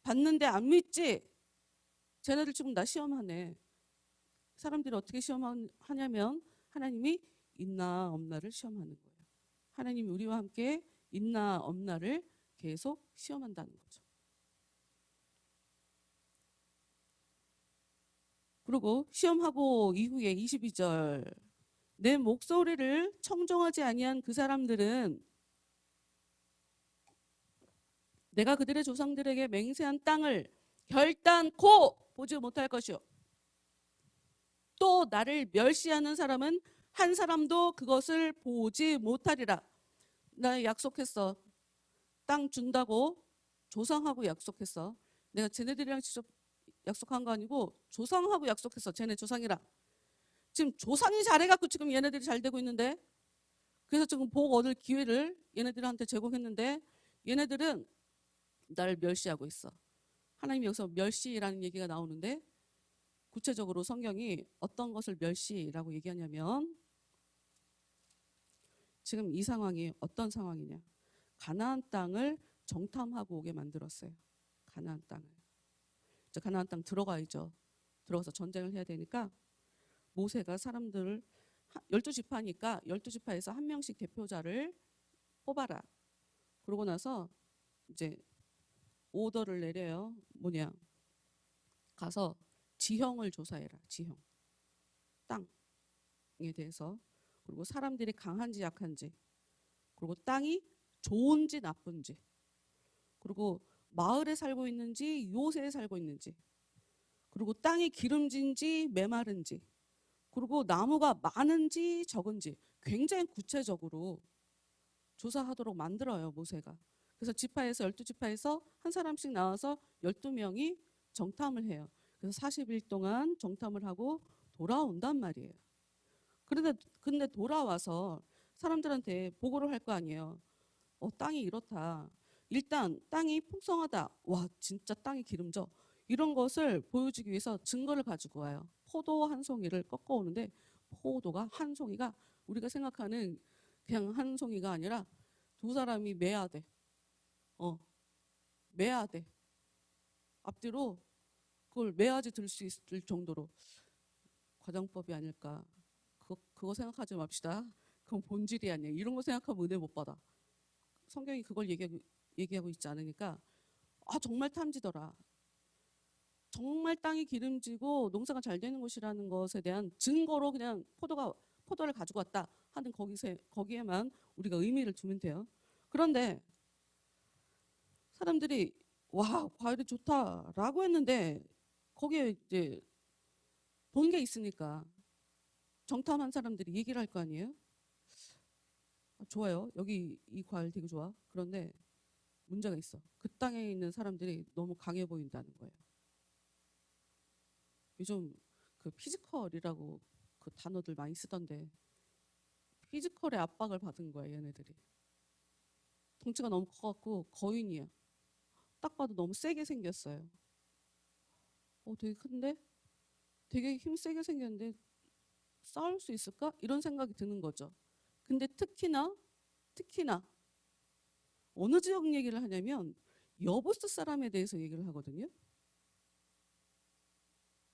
[SPEAKER 3] 봤는데 안 믿지? 쟤네들 지금 나 시험하네. 사람들이 어떻게 시험하냐면 하나님이 있나 없나를 시험하는 거예요. 하나님이 우리와 함께 있나 없나를 계속 시험한다는 거죠. 그리고 시험하고 이후에 22절 내 목소리를 청종하지 아니한 그 사람들은 내가 그들의 조상들에게 맹세한 땅을 결단코 보지 못할 것이요 또 나를 멸시하는 사람은 한 사람도 그것을 보지 못하리라. 나 약속했어. 땅 준다고 조상하고 약속했어. 내가 쟤네들이랑 직접 약속한 거 아니고 조상하고 약속했어. 쟤네 조상이랑. 지금 조상이 잘해갖고 지금 얘네들이 잘 되고 있는데 그래서 지금 복 얻을 기회를 얘네들한테 제공했는데 얘네들은 나를 멸시하고 있어. 하나님이 여기서 멸시라는 얘기가 나오는데 구체적으로 성경이 어떤 것을 멸시라고 얘기하냐면 지금 이 상황이 어떤 상황이냐. 가나안 땅을 정탐하고 오게 만들었어요. 가나안 땅을. 이제 가나안 땅 들어가야죠. 들어가서 전쟁을 해야 되니까 모세가 사람들을 12지파니까 12지파에서 한 명씩 대표자를 뽑아라. 그러고 나서 이제 오더를 내려요. 뭐냐. 가서 지형을 조사해라. 지형. 땅에 대해서. 그리고 사람들이 강한지 약한지. 그리고 땅이 좋은지 나쁜지. 그리고 마을에 살고 있는지 요새에 살고 있는지. 그리고 땅이 기름진지 메마른지. 그리고 나무가 많은지 적은지 굉장히 구체적으로 조사하도록 만들어요. 모세가. 그래서 지파에서 12지파에서 한 사람씩 나와서 12명이 정탐을 해요. 그래서 40일 동안 정탐을 하고 돌아온단 말이에요. 근데 돌아와서 사람들한테 보고를 할 거 아니에요. 땅이 이렇다. 일단 땅이 풍성하다. 와 진짜 땅이 기름져. 이런 것을 보여주기 위해서 증거를 가지고 와요. 포도 한 송이를 꺾어오는데 포도가 한 송이가 우리가 생각하는 그냥 한 송이가 아니라 두 사람이 매야 돼. 매야 돼. 앞뒤로 그걸 매야지 들 수 있을 정도로 과장법이 아닐까. 그거 생각하지 맙시다. 그건 본질이 아니에요. 이런 거 생각하면 은혜 못 받아. 성경이 그걸 얘기하고 있지 않으니까 정말 탐지더라. 정말 땅이 기름지고 농사가 잘 되는 곳이라는 것에 대한 증거로 그냥 포도를 가지고 왔다 하는 거기에만 우리가 의미를 두면 돼요. 그런데 사람들이 와 과일이 좋다라고 했는데 거기에 이제 본 게 있으니까 정탐한 사람들이 얘기를 할 거 아니에요. 좋아요. 여기 이 과일 되게 좋아. 그런데 문제가 있어. 그 땅에 있는 사람들이 너무 강해 보인다는 거예요. 요즘 그 피지컬이라고 그 단어들 많이 쓰던데 피지컬의 압박을 받은 거야, 얘네들이. 덩치가 너무 커갖고 거인이야. 딱 봐도 너무 세게 생겼어요. 되게 큰데? 되게 힘세게 생겼는데 싸울 수 있을까? 이런 생각이 드는 거죠. 근데 특히나 어느 지역 얘기를 하냐면 여부스 사람에 대해서 얘기를 하거든요.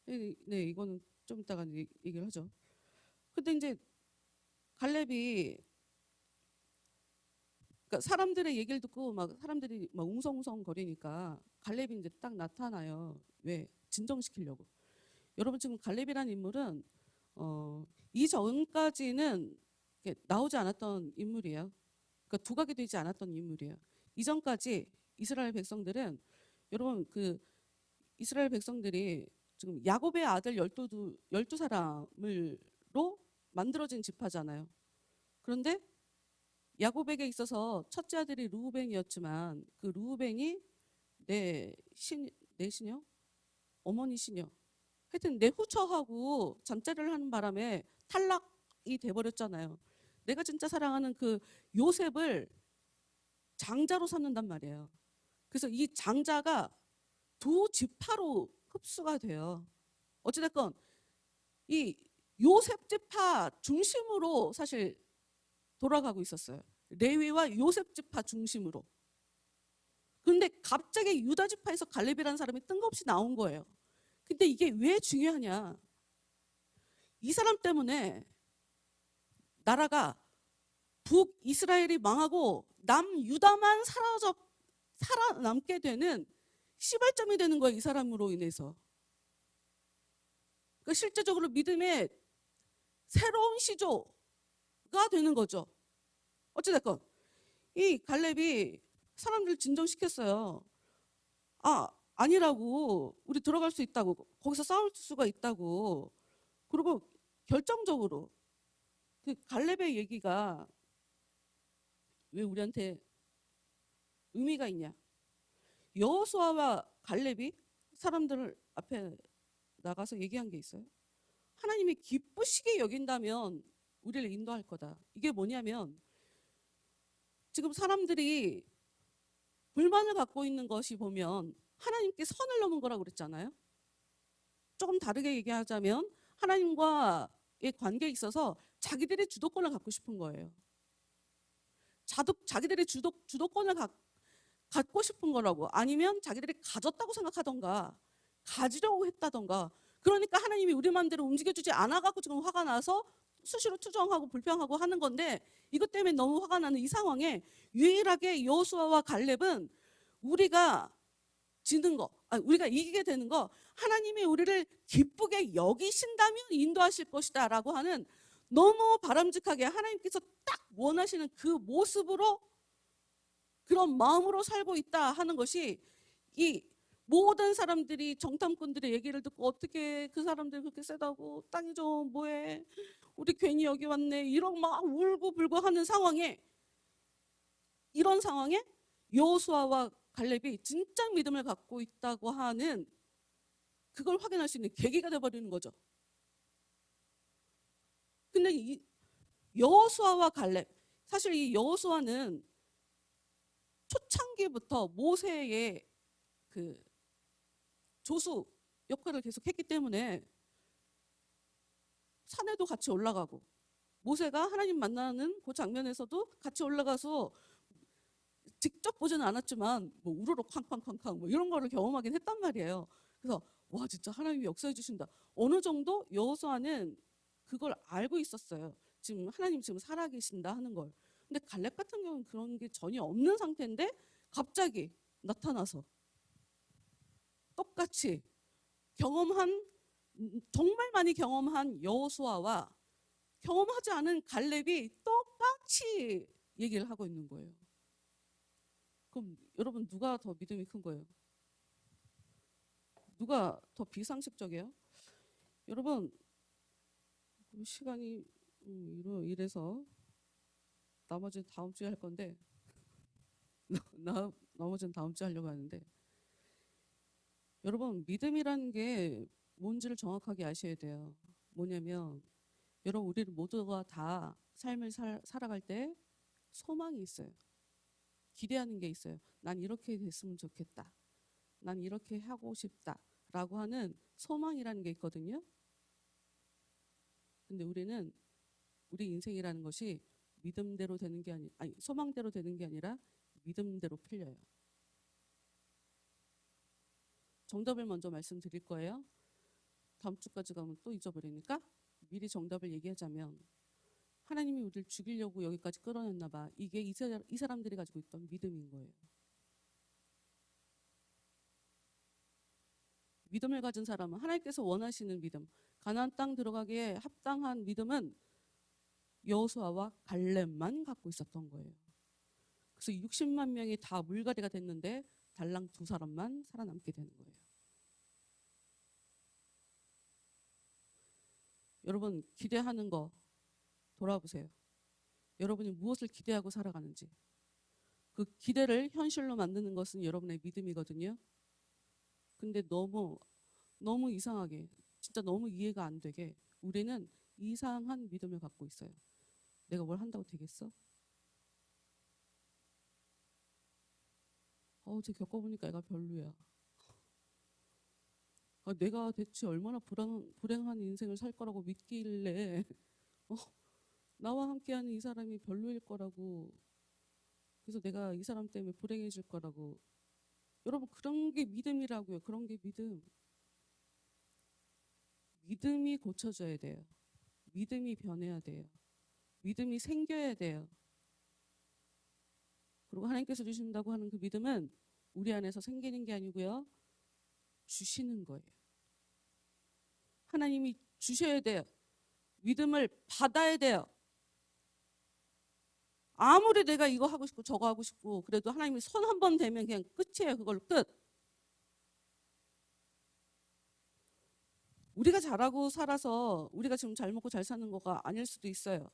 [SPEAKER 3] 네, 이거는 좀 이따가 얘기를 하죠. 근데 이제 갈렙이 그러니까 사람들의 얘기를 듣고 막 사람들이 막 웅성웅성 거리니까 갈렙이 이제 딱 나타나요. 왜? 진정시키려고. 여러분 지금 갈렙이라는 인물은 이전까지는 나오지 않았던 인물이에요. 그러니까 두각이 되지 않았던 인물이에요. 이전까지 이스라엘 백성들은 여러분 그 이스라엘 백성들이 지금 야곱의 아들 12사람으로 만들어진 지파잖아요. 그런데 야곱에게 있어서 첫째 아들이 르우벤이었지만 그 르우벤이 내 신이요? 어머니 신이요. 하여튼 내 후처하고 잠자리를 하는 바람에 탈락이 돼버렸잖아요. 내가 진짜 사랑하는 그 요셉을 장자로 삼는단 말이에요. 그래서 이 장자가 두 지파로 흡수가 돼요. 어찌됐건 이 요셉 지파 중심으로 사실 돌아가고 있었어요. 레위와 요셉 지파 중심으로. 그런데 갑자기 유다 지파에서 갈렙이라는 사람이 뜬금없이 나온 거예요. 근데 이게 왜 중요하냐? 이 사람 때문에 나라가 북이스라엘이 망하고 남유다만 살아남게 되는 시발점이 되는 거예요. 이 사람으로 인해서. 그러니까 실제적으로 믿음의 새로운 시조가 되는 거죠. 어찌됐건 이 갈렙이 사람들 진정시켰어요. 아니라고. 우리 들어갈 수 있다고. 거기서 싸울 수가 있다고. 그리고 결정적으로 그 갈렙의 얘기가 왜 우리한테 의미가 있냐? 여호수아와 갈렙이 사람들 앞에 나가서 얘기한 게 있어요. 하나님이 기쁘시게 여긴다면 우리를 인도할 거다. 이게 뭐냐면 지금 사람들이 불만을 갖고 있는 것이 보면 하나님께 선을 넘은 거라고 그랬잖아요. 조금 다르게 얘기하자면 하나님과의 관계에 있어서 자기들의 주도권을 갖고 싶은 거예요. 자기들의 주도권을 갖고 싶은 거라고. 아니면 자기들이 가졌다고 생각하던가 가지려고 했다던가. 그러니까 하나님이 우리 마음대로 움직여주지 않아갖고 지금 화가 나서 수시로 투정하고 불평하고 하는 건데, 이것 때문에 너무 화가 나는 이 상황에 유일하게 여호수아와 갈렙은 우리가 우리가 이기게 되는 거, 하나님이 우리를 기쁘게 여기신다면 인도하실 것이다 라고 하는 너무 바람직하게 하나님께서 딱 원하시는 그 모습으로, 그런 마음으로 살고 있다 하는 것이, 이 모든 사람들이 정탐꾼들의 얘기를 듣고 어떻게 그 사람들 그렇게 세다고, 땅이 좀 뭐해, 우리 괜히 여기 왔네, 이런 막 울고불고 하는 상황에, 이런 상황에 여호수아와 갈렙이 진짜 믿음을 갖고 있다고 하는 그걸 확인할 수 있는 계기가 돼버리는 거죠. 근데 이 여호수아와 갈렙, 사실 이 여호수아는 초창기부터 모세의 그 조수 역할을 계속 했기 때문에 산에도 같이 올라가고, 모세가 하나님 만나는 그 장면에서도 같이 올라가서 직접 보지는 않았지만 뭐 우르르 쾅쾅쾅쾅 뭐 이런 거를 경험하긴 했단 말이에요. 그래서 와, 진짜 하나님이 역사해 주신다. 어느 정도 여호수아는 그걸 알고 있었어요. 지금 하나님 지금 살아계신다 하는 걸. 근데 갈렙 같은 경우는 그런 게 전혀 없는 상태인데 갑자기 나타나서 똑같이 정말 많이 경험한 여호수아와 경험하지 않은 갈렙이 똑같이 얘기를 하고 있는 거예요. 그럼 여러분, 누가 더 믿음이 큰 거예요? 누가 더 비상식적이에요? 여러분, 시간이 이래서 나머지는 다음 주에 할 건데 나머지는 다음 주에 하려고 하는데, 여러분 믿음이라는 게 뭔지를 정확하게 아셔야 돼요. 뭐냐면 여러분, 우리 모두가 다 삶을 살아갈 때 소망이 있어요. 기대하는 게 있어요. 난 이렇게 됐으면 좋겠다. 난 이렇게 하고 싶다. 라고 하는 소망이라는 게 있거든요. 근데 우리는 우리 인생이라는 것이 믿음대로 되는 게 아니 소망대로 되는 게 아니라 믿음대로 풀려요. 정답을 먼저 말씀드릴 거예요. 다음 주까지 가면 또 잊어버리니까 미리 정답을 얘기하자면, 하나님이 우리를 죽이려고 여기까지 끌어냈나 봐. 이게 이 사람들이 가지고 있던 믿음인 거예요. 믿음을 가진 사람은, 하나님께서 원하시는 믿음, 가나안 땅 들어가기에 합당한 믿음은 여호수아와 갈렙만 갖고 있었던 거예요. 그래서 60만 명이 다 물갈이가 됐는데 달랑 2사람만 살아남게 되는 거예요. 여러분, 기대하는 거 돌아보세요. 여러분이 무엇을 기대하고 살아가는지. 그 기대를 현실로 만드는 것은 여러분의 믿음이거든요. 근데 너무 이상하게, 진짜 너무 이해가 안 되게 우리는 이상한 믿음을 갖고 있어요. 내가 뭘 한다고 되겠어? 제 겪어보니까 애가 별로야. 내가 대체 얼마나 불행한 인생을 살 거라고 믿길래 나와 함께하는 이 사람이 별로일 거라고, 그래서 내가 이 사람 때문에 불행해질 거라고. 여러분, 그런 게 믿음이라고요. 그런 게 믿음. 믿음이 고쳐져야 돼요. 믿음이 변해야 돼요. 믿음이 생겨야 돼요. 그리고 하나님께서 주신다고 하는 그 믿음은 우리 안에서 생기는 게 아니고요, 주시는 거예요. 하나님이 주셔야 돼요. 믿음을 받아야 돼요. 아무리 내가 이거 하고 싶고 저거 하고 싶고 그래도 하나님이 손 한 번 대면 그냥 끝이에요. 그걸로 끝. 우리가 잘하고 살아서 우리가 지금 잘 먹고 잘 사는 거가 아닐 수도 있어요.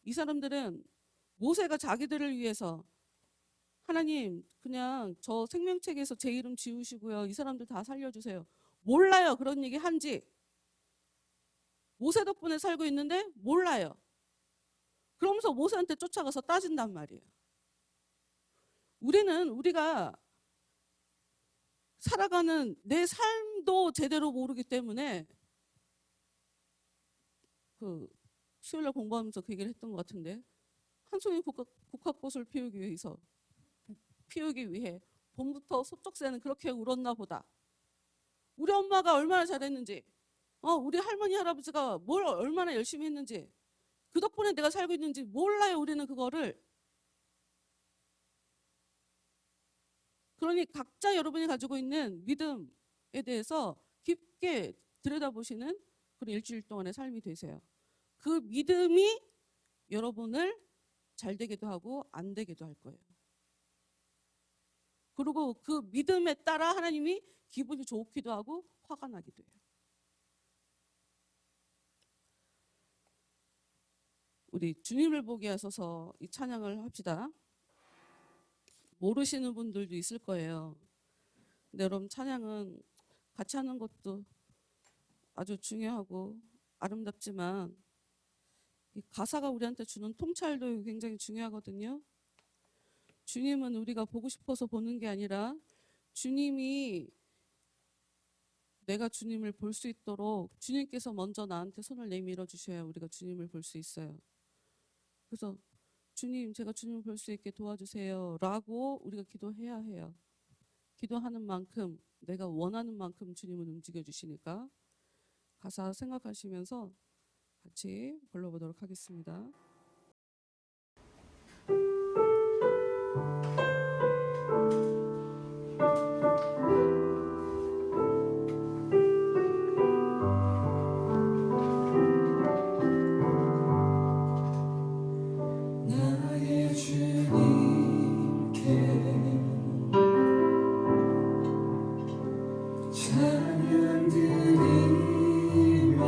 [SPEAKER 3] 이 사람들은 모세가 자기들을 위해서, 하나님 그냥 저 생명책에서 제 이름 지우시고요, 이 사람들 다 살려주세요. 몰라요. 그런 얘기 한지. 모세 덕분에 살고 있는데 몰라요. 그러면서 모세한테 쫓아가서 따진단 말이에요. 우리가 살아가는 내 삶도 제대로 모르기 때문에, 그 수요일날 공부하면서 그 얘기를 했던 것 같은데, 한 송이 국화꽃을 피우기 위해 봄부터 소쩍새는 그렇게 울었나 보다. 우리 엄마가 얼마나 잘했는지, 우리 할머니 할아버지가 뭘 얼마나 열심히 했는지, 그 덕분에 내가 살고 있는지 몰라요. 우리는 그거를. 그러니 각자 여러분이 가지고 있는 믿음에 대해서 깊게 들여다보시는 그런 일주일 동안의 삶이 되세요. 그 믿음이 여러분을 잘 되기도 하고 안 되기도 할 거예요. 그리고 그 믿음에 따라 하나님이 기분이 좋기도 하고 화가 나기도 해요. 우리 주님을 보게 하소서, 이 찬양을 합시다. 모르시는 분들도 있을 거예요. 근데 여러분, 찬양은 같이 하는 것도 아주 중요하고 아름답지만 이 가사가 우리한테 주는 통찰도 굉장히 중요하거든요. 주님은 우리가 보고 싶어서 보는 게 아니라 주님이, 내가 주님을 볼 수 있도록 주님께서 먼저 나한테 손을 내밀어 주셔야 우리가 주님을 볼 수 있어요. 그래서 주님, 제가 주님을 볼 수 있게 도와주세요 라고 우리가 기도해야 해요. 기도하는 만큼, 내가 원하는 만큼 주님은 움직여 주시니까 가사 생각하시면서 같이 불러보도록 하겠습니다.
[SPEAKER 2] 나의 주님께 찬양 드리며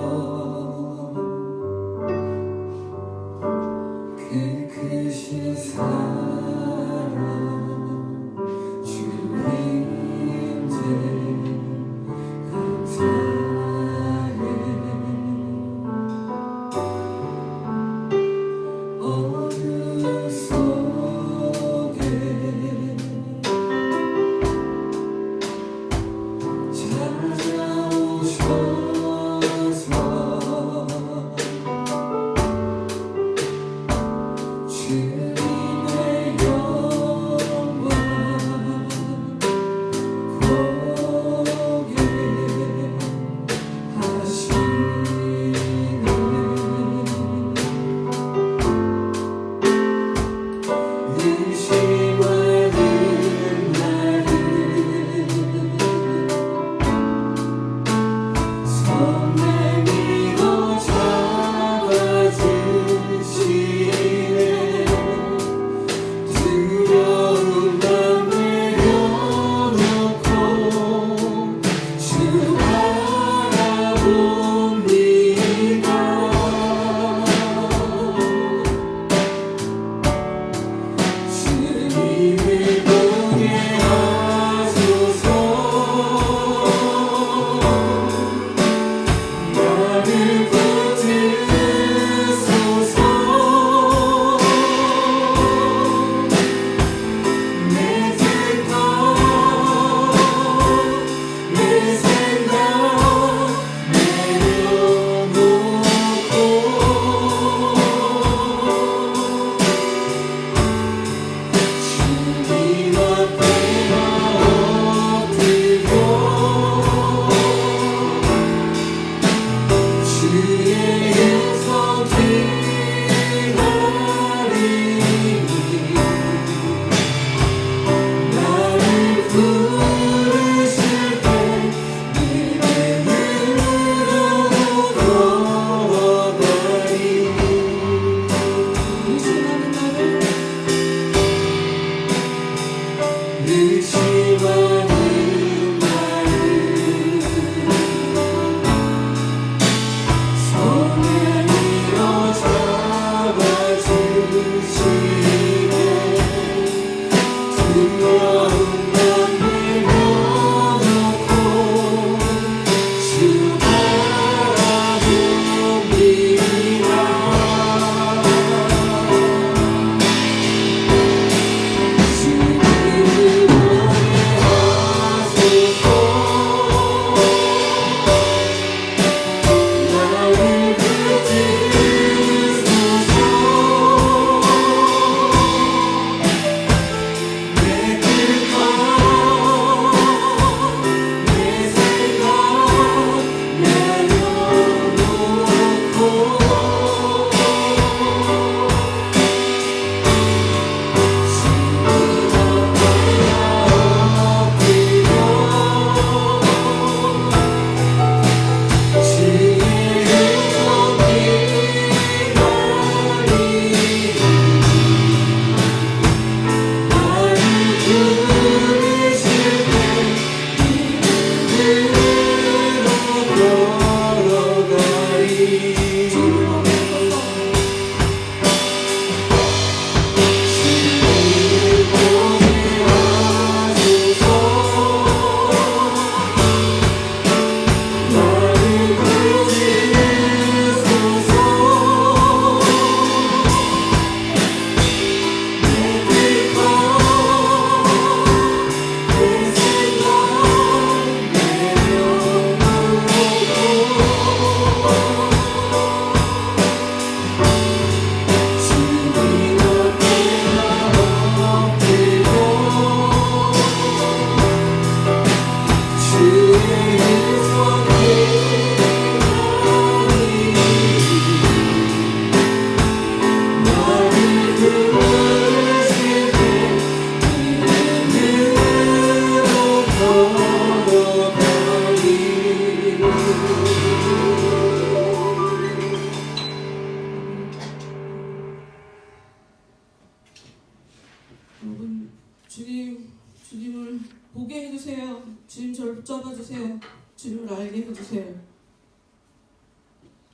[SPEAKER 3] 주님을 보게 해주세요. 주님 저를 붙잡아주세요. 주님을 알게 해주세요.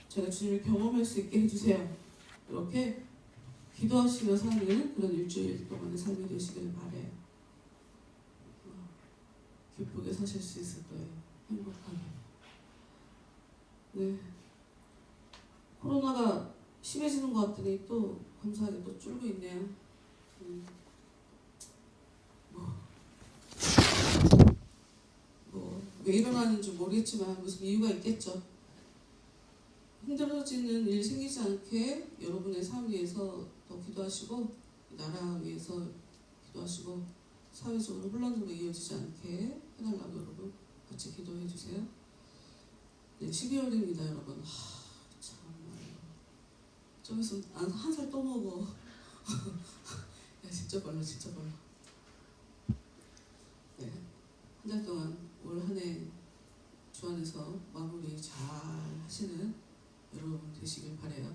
[SPEAKER 3] 제가 주님을 경험할 수 있게 해주세요. 이렇게 기도하시며 사는 그런 일주일 동안의 삶이 되시기를 바래요. 기쁘게 사실 수 있을 거예요. 행복하게. 네. 코로나가 심해지는 것 같더니 또 감사하게 또 줄고 있네요. 왜 일어나는지 모르겠지만 무슨 이유가 있겠죠. 힘들어지는 일 생기지 않게 여러분의 삶 위해서 더 기도하시고 나라 위해서 기도하시고 사회적으로 혼란으로 이어지지 않게 해달라고 여러분 같이 기도해 주세요. 네, 12월입니다 여러분. 정말 좀 있으면 한 살 또 먹어. 야 진짜 빨라 진짜 빨라. 네, 한 달 동안 올 한 해 주 안에서 마무리 잘 하시는 여러분 되시길 바래요.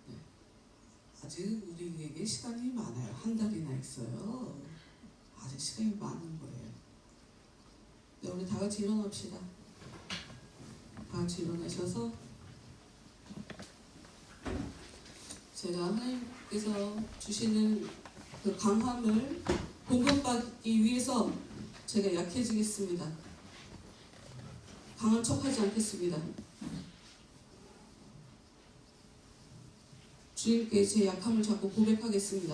[SPEAKER 3] 네. 아직 우리에게 시간이 많아요. 한 달이나 있어요. 아직 시간이 많은 거예요. 네, 우리 다 같이 일어납시다. 다 같이 일어나셔서 제가 하나님께서 주시는 그 강함을 공급받기 위해서 제가 약해지겠습니다. 강한 척하지 않겠습니다. 주님께 제 약함을 잡고 고백하겠습니다.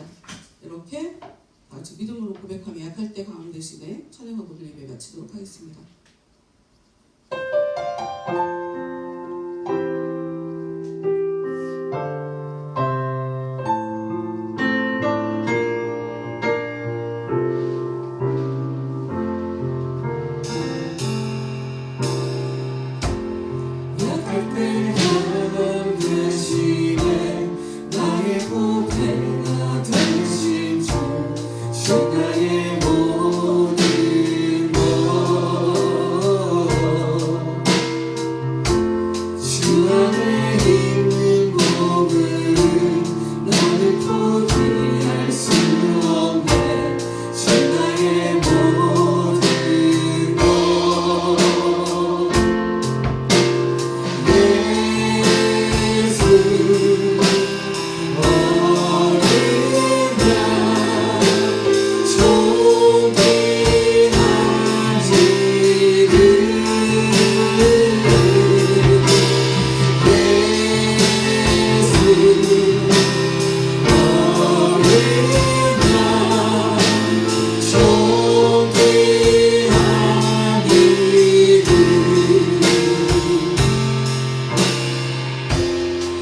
[SPEAKER 3] 이렇게 같이 믿음으로 고백하며 약할 때 강함 대신에 찬양하고 예배 마치도록 하겠습니다.
[SPEAKER 2] 약할 때 강함 대신에 나의 보배가 되신 주 나의 모든 것 주 안에 있는 몸을 나는 포기할 수 없네 주 나의 모든 것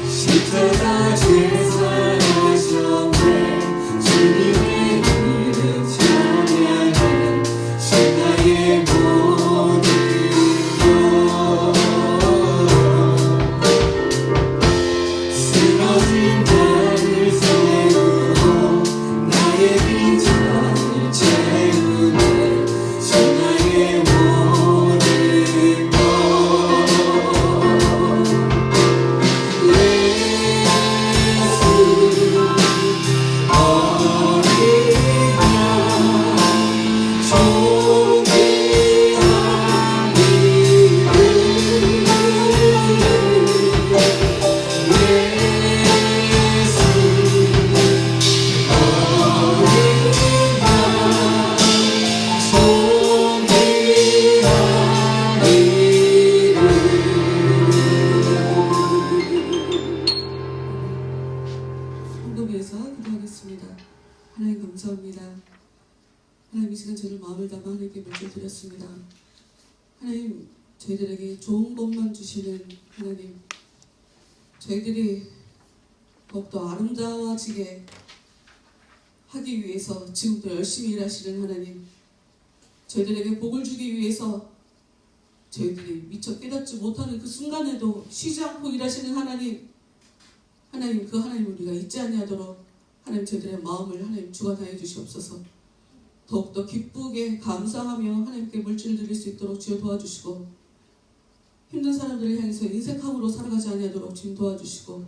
[SPEAKER 2] 십자가 제사하셨네 주님의 이름 찬양해 주 나의 모든 것 쓰러진 나를 세우고 나의 빈잔을 채우네 주 나의 모든 것
[SPEAKER 3] 헌금해서 기도하겠습니다. 하나님 감사합니다. 하나님 이 시간 저를 마음을 담아 하나님께 물려드렸습니다. 하나님 저희들에게 좋은 것만 주시는 하나님, 저희들이 더욱더 아름다워지게 하기 위해서 지금도 열심히 일하시는 하나님, 저희들에게 복을 주기 위해서 저희들이 미처 깨닫지 못하는 그 순간에도 쉬지 않고 일하시는 하나님, 하나님 그 하나님 우리가 잊지 아니하도록 하나님 저희들의 마음을 하나님 주관하여 주시옵소서. 더욱더 기쁘게 감사하며 하나님께 물질을 드릴 수 있도록 주여 도와주시고, 힘든 사람들을 향해서 인색함으로 살아가지 아니하도록 주님 도와주시고,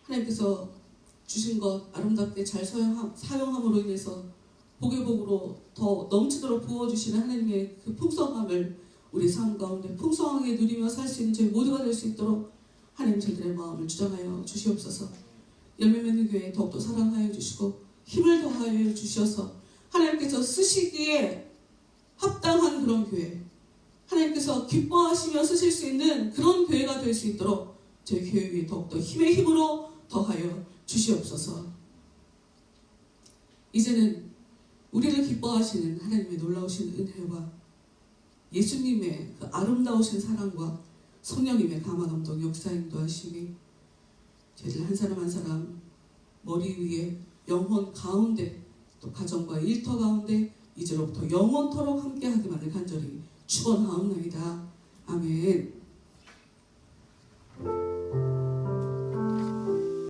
[SPEAKER 3] 하나님께서 주신 것 아름답게 잘 사용함으로 인해서 복의 복으로 더 넘치도록 부어주시는 하나님의 그 풍성함을 우리 삶 가운데 풍성하게 누리며 살 수 있는 저희 모두가 될 수 있도록 하나님 저희들의 마음을 주장하여 주시옵소서. 열매 맺는 교회 더욱더 사랑하여 주시고 힘을 더하여 주셔서 하나님께서 쓰시기에 합당한 그런 교회, 하나님께서 기뻐하시며 쓰실 수 있는 그런 교회가 될 수 있도록 저희 교회 위에 더욱더 힘의 힘으로 더하여 주시옵소서. 이제는 우리를 기뻐하시는 하나님의 놀라우신 은혜와 예수님의 그 아름다우신 사랑과 성령님의 감화감동 역사 인도하심이 저희들 한 사람 한 사람 머리 위에 영혼 가운데 또 가정과 일터 가운데 이제로부터 영원토록 함께하기만을 간절히 축원하옵나이다. 아멘.